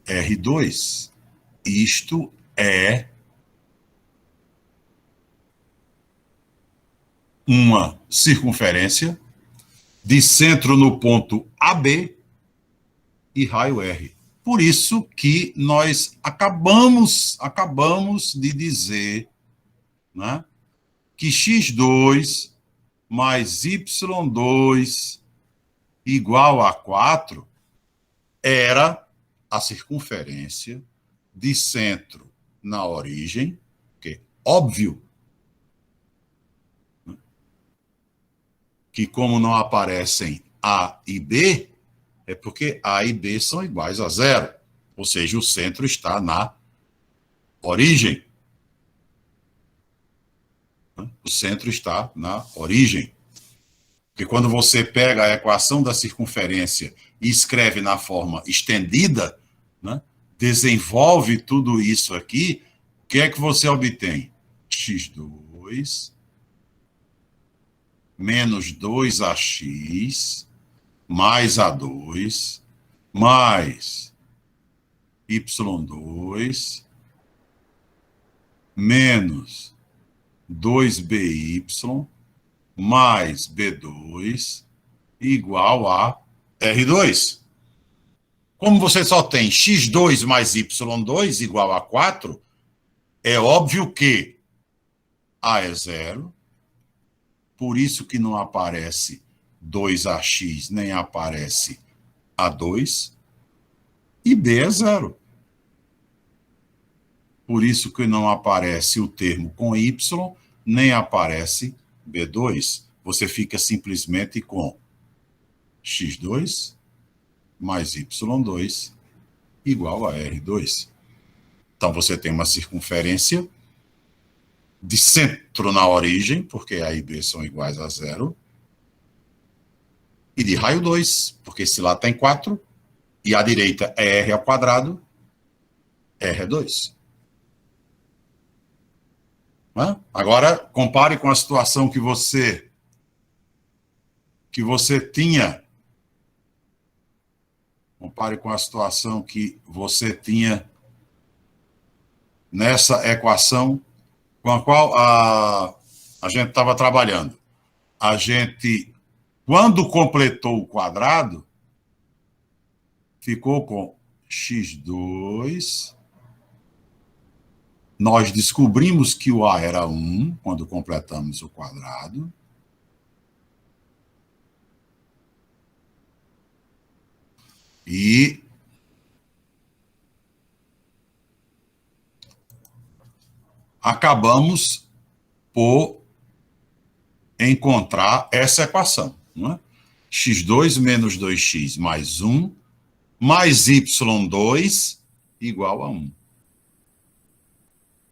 R2. Isto é uma circunferência de centro no ponto AB e raio R. Por isso que nós acabamos de dizer, né, que x2 mais y2 igual a 4 era a circunferência de centro na origem, que óbvio que como não aparecem A e B, é porque A e B são iguais a 0. Ou seja, o centro está na origem. O centro está na origem. Porque quando você pega a equação da circunferência e escreve na forma estendida, né, desenvolve tudo isso aqui, o que é que você obtém? x2 menos 2ax mais A2 mais y2 menos 2by mais B2 igual a R2. Como você só tem x2 mais y2 igual a 4, é óbvio que A é 0, por isso que não aparece 2ax nem aparece A2. e B é zero. Por isso que não aparece o termo com Y, nem aparece B2. Você fica simplesmente com x2 mais y2 igual a R2. Então, você tem uma circunferência de centro na origem, porque A e B são iguais a zero, e de raio 2, porque esse lá tem 4, e à direita é R ao quadrado, R é 2. Agora, compare com a situação que você tinha. Compare com a situação que você tinha nessa equação com a qual a gente estava trabalhando. A gente, quando completou o quadrado, ficou com x2. Nós descobrimos que o A era 1 quando completamos o quadrado. E acabamos por encontrar essa equação. Não é? x2 menos 2x mais 1 mais y2 igual a 1.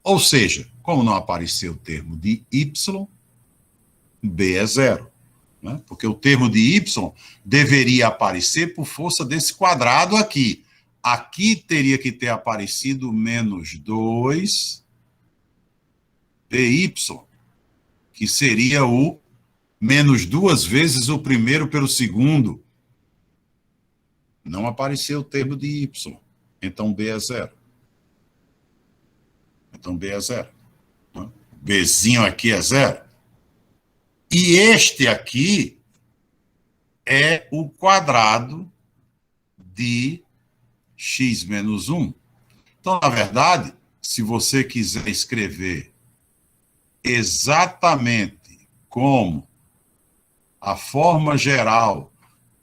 Ou seja, como não apareceu o termo de y, b é zero. Né? Porque o termo de y deveria aparecer por força desse quadrado aqui. Aqui teria que ter aparecido menos 2 dy, que seria o menos 2 vezes o primeiro pelo segundo. Não apareceu o termo de y. Então, b é zero. Então, b é zero. Bzinho aqui é zero. E este aqui é o quadrado de x menos 1. Então, na verdade, se você quiser escrever exatamente como a forma geral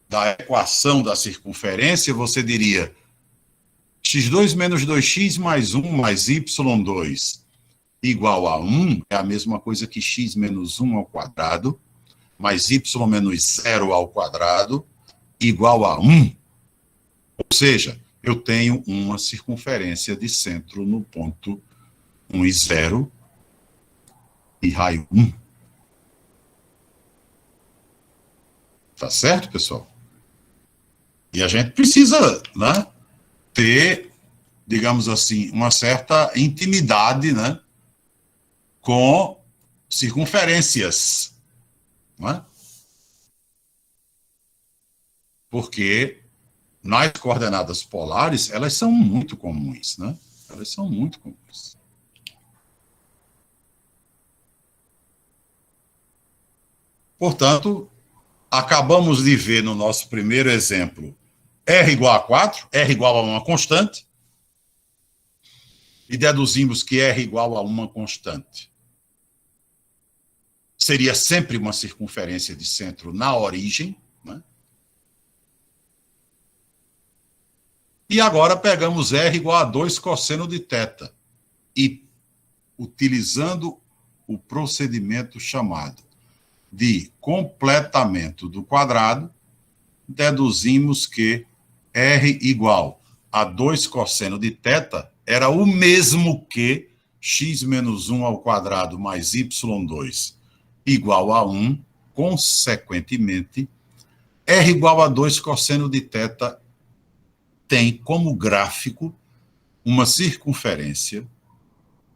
da equação da circunferência, você diria x2 menos 2x mais 1 mais y2 igual a 1, é a mesma coisa que x menos 1 ao quadrado, mais y menos 0 ao quadrado, igual a 1. Ou seja, eu tenho uma circunferência de centro no ponto 1 e 0 e raio 1. Tá certo, pessoal? E a gente precisa, né, ter, digamos assim, uma certa intimidade, né, com circunferências, não é? Porque nas coordenadas polares, elas são muito comuns, né? Elas são muito comuns. Portanto, acabamos de ver no nosso primeiro exemplo R igual a 4, R igual a uma constante, e deduzimos que R igual a uma constante seria sempre uma circunferência de centro na origem, né? E agora pegamos R igual a 2 cosseno de θ e, utilizando o procedimento chamado de completamento do quadrado, deduzimos que R igual a 2 cosseno de θ era o mesmo que x menos 1 ao quadrado mais y2 igual a 1, consequentemente, R igual a 2 cosseno de θ tem como gráfico uma circunferência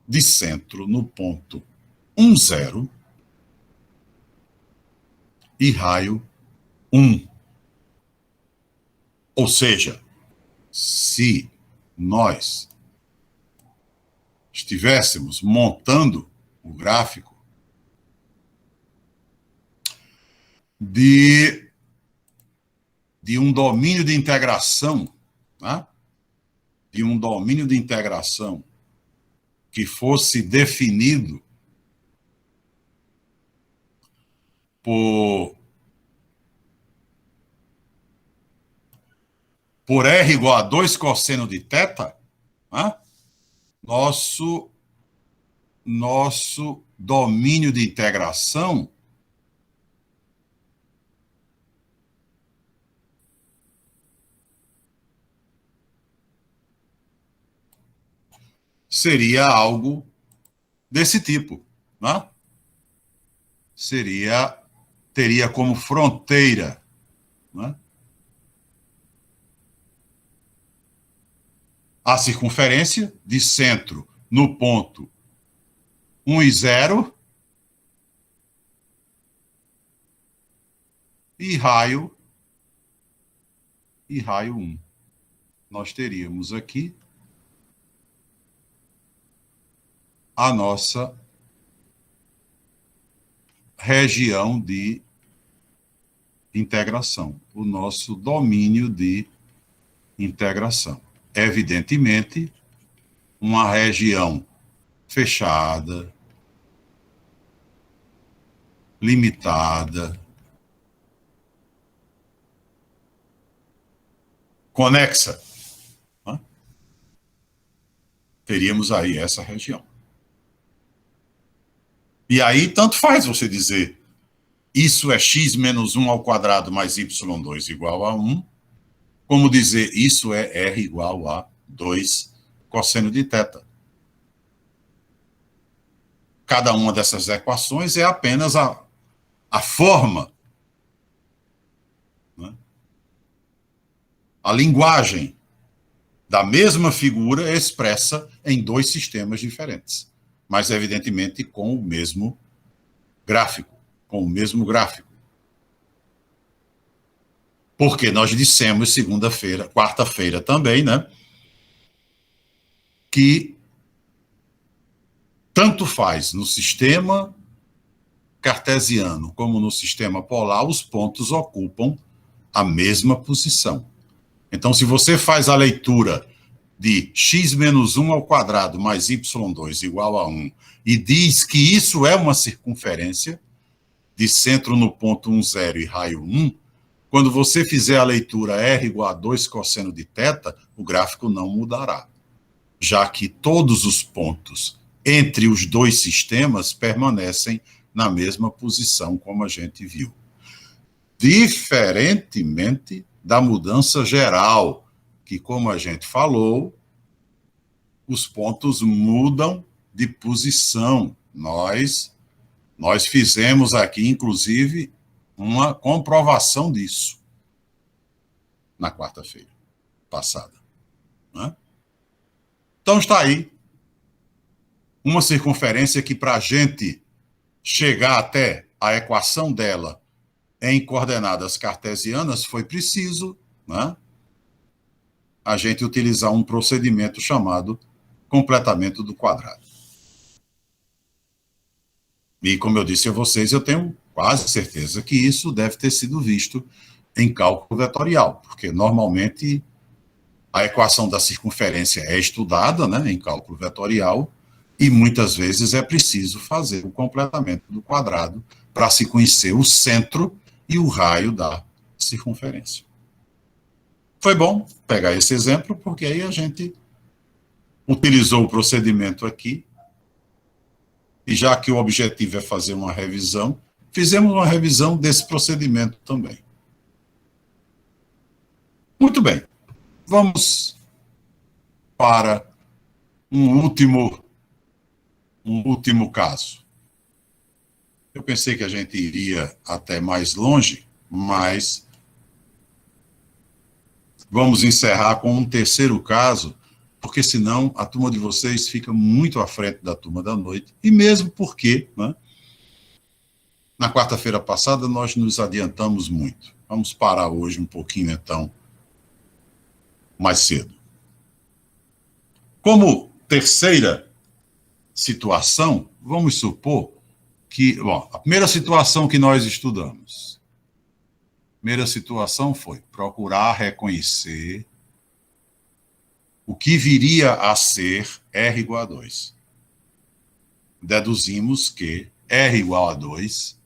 de centro no ponto 1, 0 e raio 1. Ou seja, se nós estivéssemos montando o gráfico de um domínio de integração, né? De um domínio de integração que fosse definido por por R igual a 2 cosseno de θ, né? Nosso domínio de integração seria algo desse tipo, né? Teria como fronteira, né, a circunferência de centro no ponto 1 e 0 e raio 1. Nós teríamos aqui a nossa região de integração, o nosso domínio de integração. Evidentemente, uma região fechada, limitada, conexa, né? Teríamos aí essa região. E aí, tanto faz você dizer isso é x menos 1 ao quadrado mais y2 igual a 1, como dizer isso é r igual a 2 cosseno de θ. Cada uma dessas equações é apenas a forma, né? A linguagem da mesma figura expressa em dois sistemas diferentes, mas evidentemente com o mesmo gráfico. Porque nós dissemos quarta-feira também, né, que tanto faz no sistema cartesiano como no sistema polar, os pontos ocupam a mesma posição. Então, se você faz a leitura de x menos 1 ao quadrado mais y2 igual a 1 e diz que isso é uma circunferência de centro no ponto 1, 0 e raio 1, quando você fizer a leitura r igual a 2 cosseno de θ, o gráfico não mudará, já que todos os pontos entre os dois sistemas permanecem na mesma posição, como a gente viu. Diferentemente da mudança geral, que, como a gente falou, os pontos mudam de posição. Nós fizemos aqui, inclusive, uma comprovação disso na quarta-feira passada, né? Então está aí uma circunferência que, para a gente chegar até a equação dela em coordenadas cartesianas, foi preciso, né, a gente utilizar um procedimento chamado completamento do quadrado. E, como eu disse a vocês, eu tenho quase certeza que isso deve ter sido visto em cálculo vetorial, porque normalmente a equação da circunferência é estudada, né, em cálculo vetorial, e muitas vezes é preciso fazer o completamento do quadrado para se conhecer o centro e o raio da circunferência. Foi bom pegar esse exemplo, porque aí a gente utilizou o procedimento aqui, e já que o objetivo é fazer uma revisão, fizemos uma revisão desse procedimento também. Muito bem. Vamos para um último caso. Eu pensei que a gente iria até mais longe, mas vamos encerrar com um terceiro caso, porque senão a turma de vocês fica muito à frente da turma da noite, e mesmo porque, né, na quarta-feira passada nós nos adiantamos muito. Vamos parar hoje um pouquinho, então, mais cedo. Como terceira situação, vamos supor que, bom, a primeira situação que nós estudamos, a primeira situação foi procurar reconhecer o que viria a ser R igual a 2. Deduzimos que R igual a 2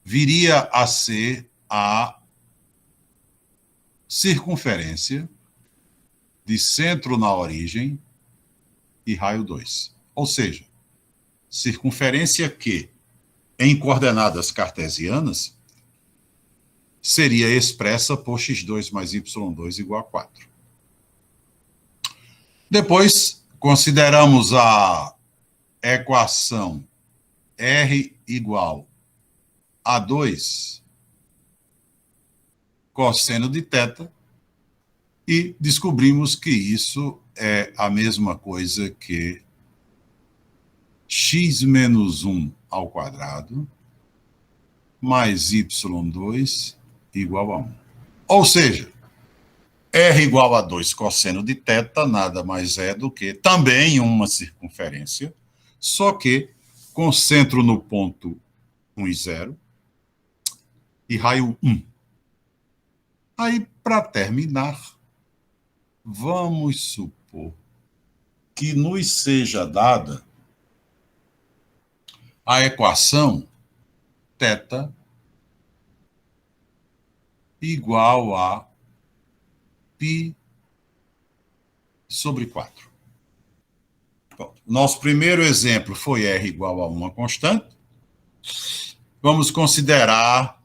viria a ser a circunferência de centro na origem e raio 2. Ou seja, circunferência que, em coordenadas cartesianas, seria expressa por x2 mais y2 igual a 4. Depois, consideramos a equação R igual a 2 cosseno de θ e descobrimos que isso é a mesma coisa que x menos 1 ao quadrado mais y2 igual a 1. Ou seja, R igual a 2 cosseno de θ nada mais é do que também uma circunferência, só que com centro no ponto 1 e 0 e raio 1. Aí, para terminar, vamos supor que nos seja dada a equação θ igual a π sobre 4. Bom, nosso primeiro exemplo foi R igual a uma constante. Vamos considerar,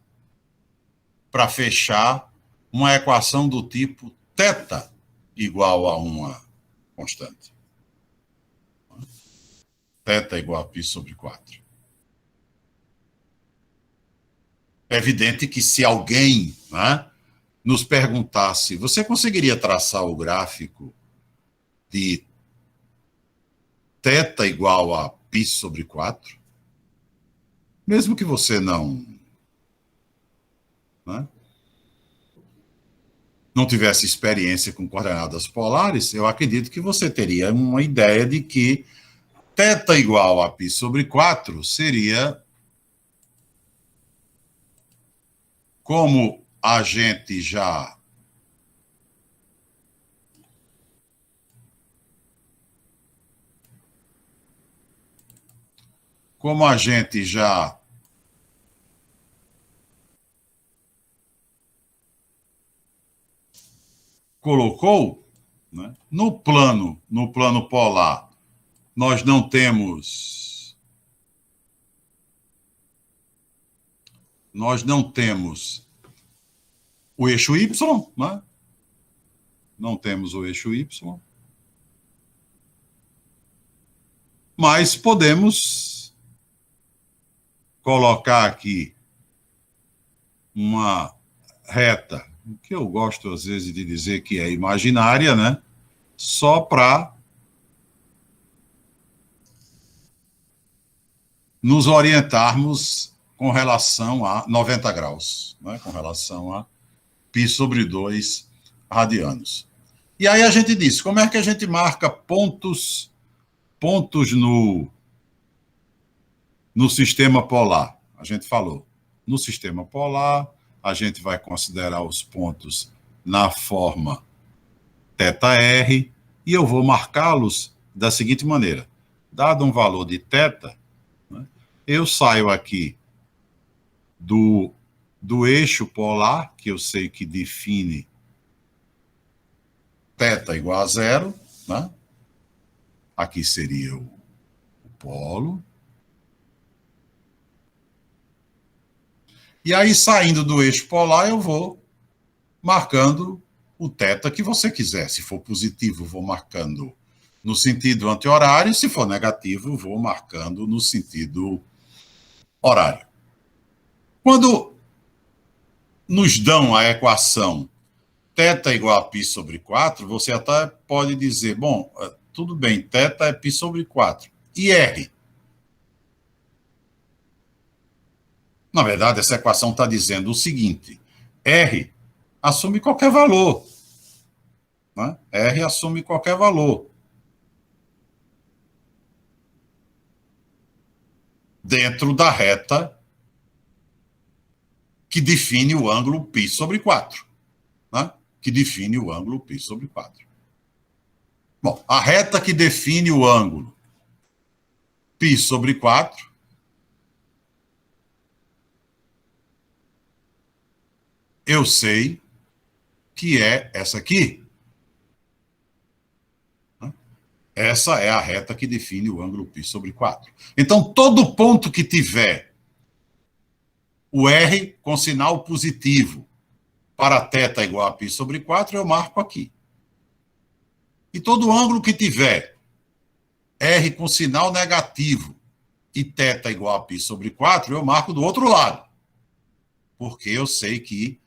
para fechar, uma equação do tipo θ igual a uma constante. Θ igual a π sobre 4. É evidente que se alguém, né, nos perguntasse, você conseguiria traçar o gráfico de θ igual a π sobre 4? Mesmo que você não, né, não tivesse experiência com coordenadas polares, eu acredito que você teria uma ideia de que θ igual a π sobre 4 seria, como a gente já colocou, né, no plano polar, nós não temos o eixo Y, né? Não temos o eixo Y, mas podemos colocar aqui uma reta, que eu gosto às vezes de dizer que é imaginária, né? Só para nos orientarmos com relação a 90 graus, né? Com relação a π sobre 2 radianos. E aí a gente diz, como é que a gente marca pontos no sistema polar? A gente falou, no sistema polar, a gente vai considerar os pontos na forma θr, e eu vou marcá-los da seguinte maneira. Dado um valor de θ, né, eu saio aqui do eixo polar, que eu sei que define θ igual a 0, né? Aqui seria o polo. E aí, saindo do eixo polar, eu vou marcando o θ que você quiser. Se for positivo, vou marcando no sentido anti-horário. Se for negativo, vou marcando no sentido horário. Quando nos dão a equação θ igual a π sobre 4, você até pode dizer, bom, tudo bem, θ é π sobre 4. E R? Na verdade, essa equação está dizendo o seguinte, R assume qualquer valor. Né? R assume qualquer valor. Dentro da reta que define o ângulo π sobre 4. Né? Que define o ângulo π sobre 4. Bom, a reta que define o ângulo π sobre 4 eu sei que é essa aqui. Essa é a reta que define o ângulo π sobre 4. Então, todo ponto que tiver o R com sinal positivo para θ igual a π sobre 4, eu marco aqui. E todo ângulo que tiver R com sinal negativo e θ igual a π sobre 4, eu marco do outro lado. Porque eu sei que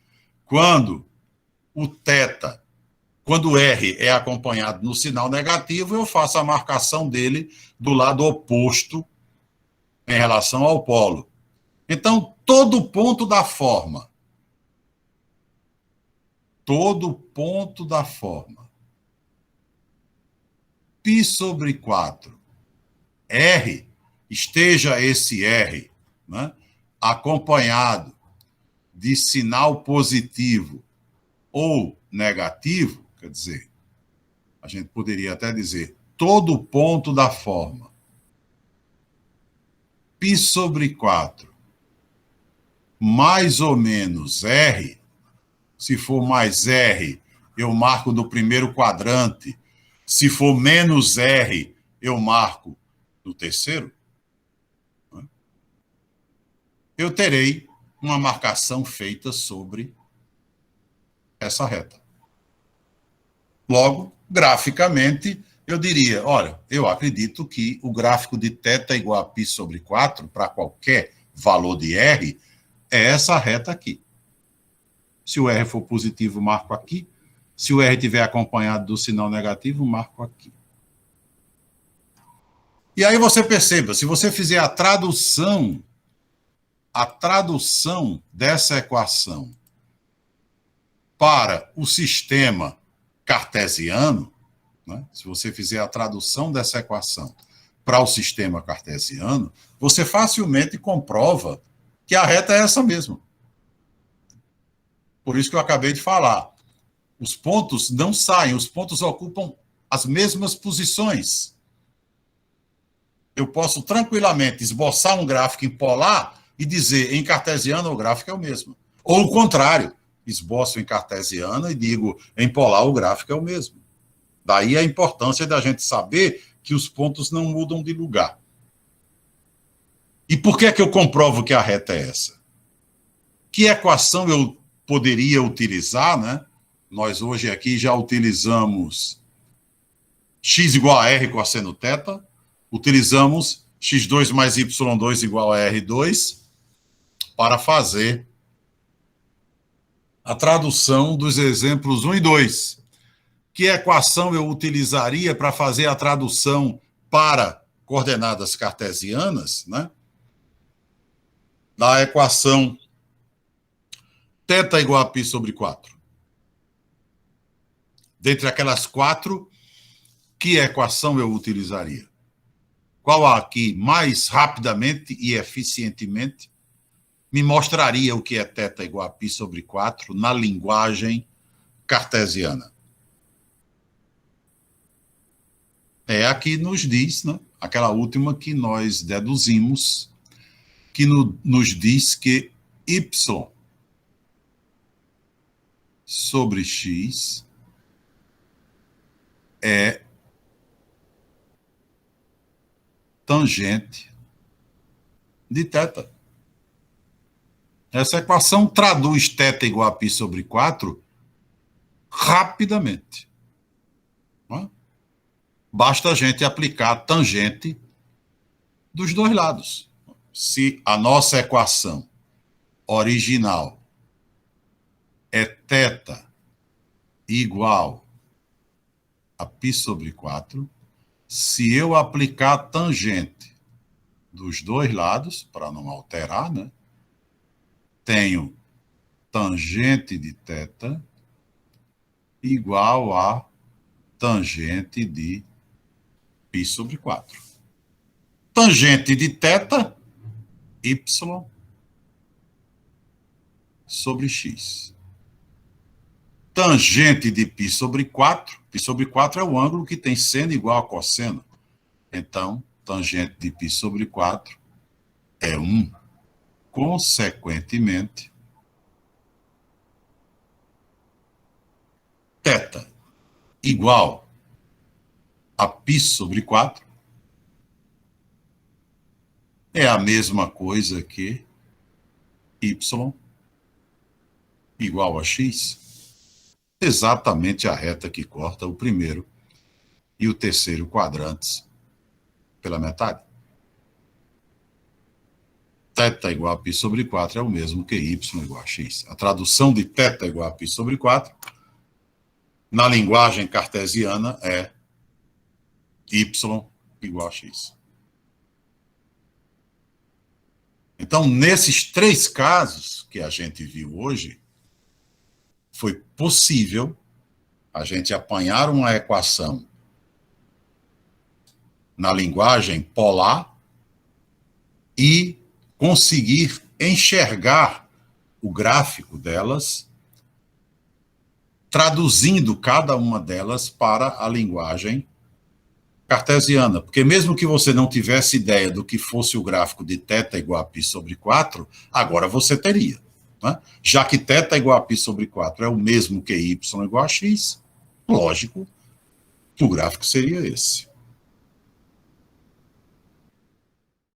quando quando R é acompanhado no sinal negativo, eu faço a marcação dele do lado oposto em relação ao polo. Então, todo ponto da forma π sobre 4, R, esteja esse R, né, acompanhado de sinal positivo ou negativo, quer dizer, a gente poderia até dizer, todo ponto da forma π sobre 4 mais ou menos R, se for mais R, eu marco no primeiro quadrante, se for menos R, eu marco no terceiro, eu terei uma marcação feita sobre essa reta. Logo, graficamente, eu diria, olha, eu acredito que o gráfico de θ igual a π sobre 4, para qualquer valor de R, é essa reta aqui. Se o R for positivo, marco aqui. Se o R estiver acompanhado do sinal negativo, marco aqui. E aí você perceba, se você fizer a tradução dessa equação para o sistema cartesiano, né? Se você fizer a tradução dessa equação para o sistema cartesiano, você facilmente comprova que a reta é essa mesma. Por isso que eu acabei de falar. Os pontos não saem, os pontos ocupam as mesmas posições. Eu posso tranquilamente esboçar um gráfico em polar e dizer, em cartesiano, o gráfico é o mesmo. Ou o contrário, esboço em cartesiano e digo, em polar, o gráfico é o mesmo. Daí a importância da gente saber que os pontos não mudam de lugar. E por que é que eu comprovo que a reta é essa? Que equação eu poderia utilizar, né? Nós hoje aqui já utilizamos x igual a r cosseno θ, utilizamos x2 mais y2 igual a r2 para fazer a tradução dos exemplos 1 e 2. Que equação eu utilizaria para fazer a tradução para coordenadas cartesianas, né? Da equação θ igual a π sobre 4. Dentre aquelas 4, que equação eu utilizaria? Qual aqui mais rapidamente e eficientemente me mostraria o que é θ igual a π sobre 4 na linguagem cartesiana? É a que nos diz, né? Aquela última que nós deduzimos, que nos diz que y sobre x é tangente de θ. Essa equação traduz θ igual a π sobre 4 rapidamente. Não é? Basta a gente aplicar a tangente dos dois lados. Se a nossa equação original é θ igual a π sobre 4, se eu aplicar a tangente dos dois lados, para não alterar, né? Tenho tangente de θ igual a tangente de π sobre 4. Tangente de θ, y sobre x. Tangente de π sobre 4, π sobre 4 é o ângulo que tem seno igual a cosseno. Então, tangente de π sobre 4 é 1. Consequentemente, θ igual a π sobre 4 é a mesma coisa que y igual a x, exatamente a reta que corta o primeiro e o terceiro quadrantes pela metade. Θ igual a π sobre 4 é o mesmo que y igual a x. A tradução de θ igual a π sobre 4, na linguagem cartesiana, é y igual a x. Então, nesses três casos que a gente viu hoje, foi possível a gente apanhar uma equação na linguagem polar e conseguir enxergar o gráfico delas, traduzindo cada uma delas para a linguagem cartesiana. Porque mesmo que você não tivesse ideia do que fosse o gráfico de θ igual a π sobre 4, agora você teria. Né? Já que θ igual a π sobre 4 é o mesmo que y igual a x, lógico que o gráfico seria esse.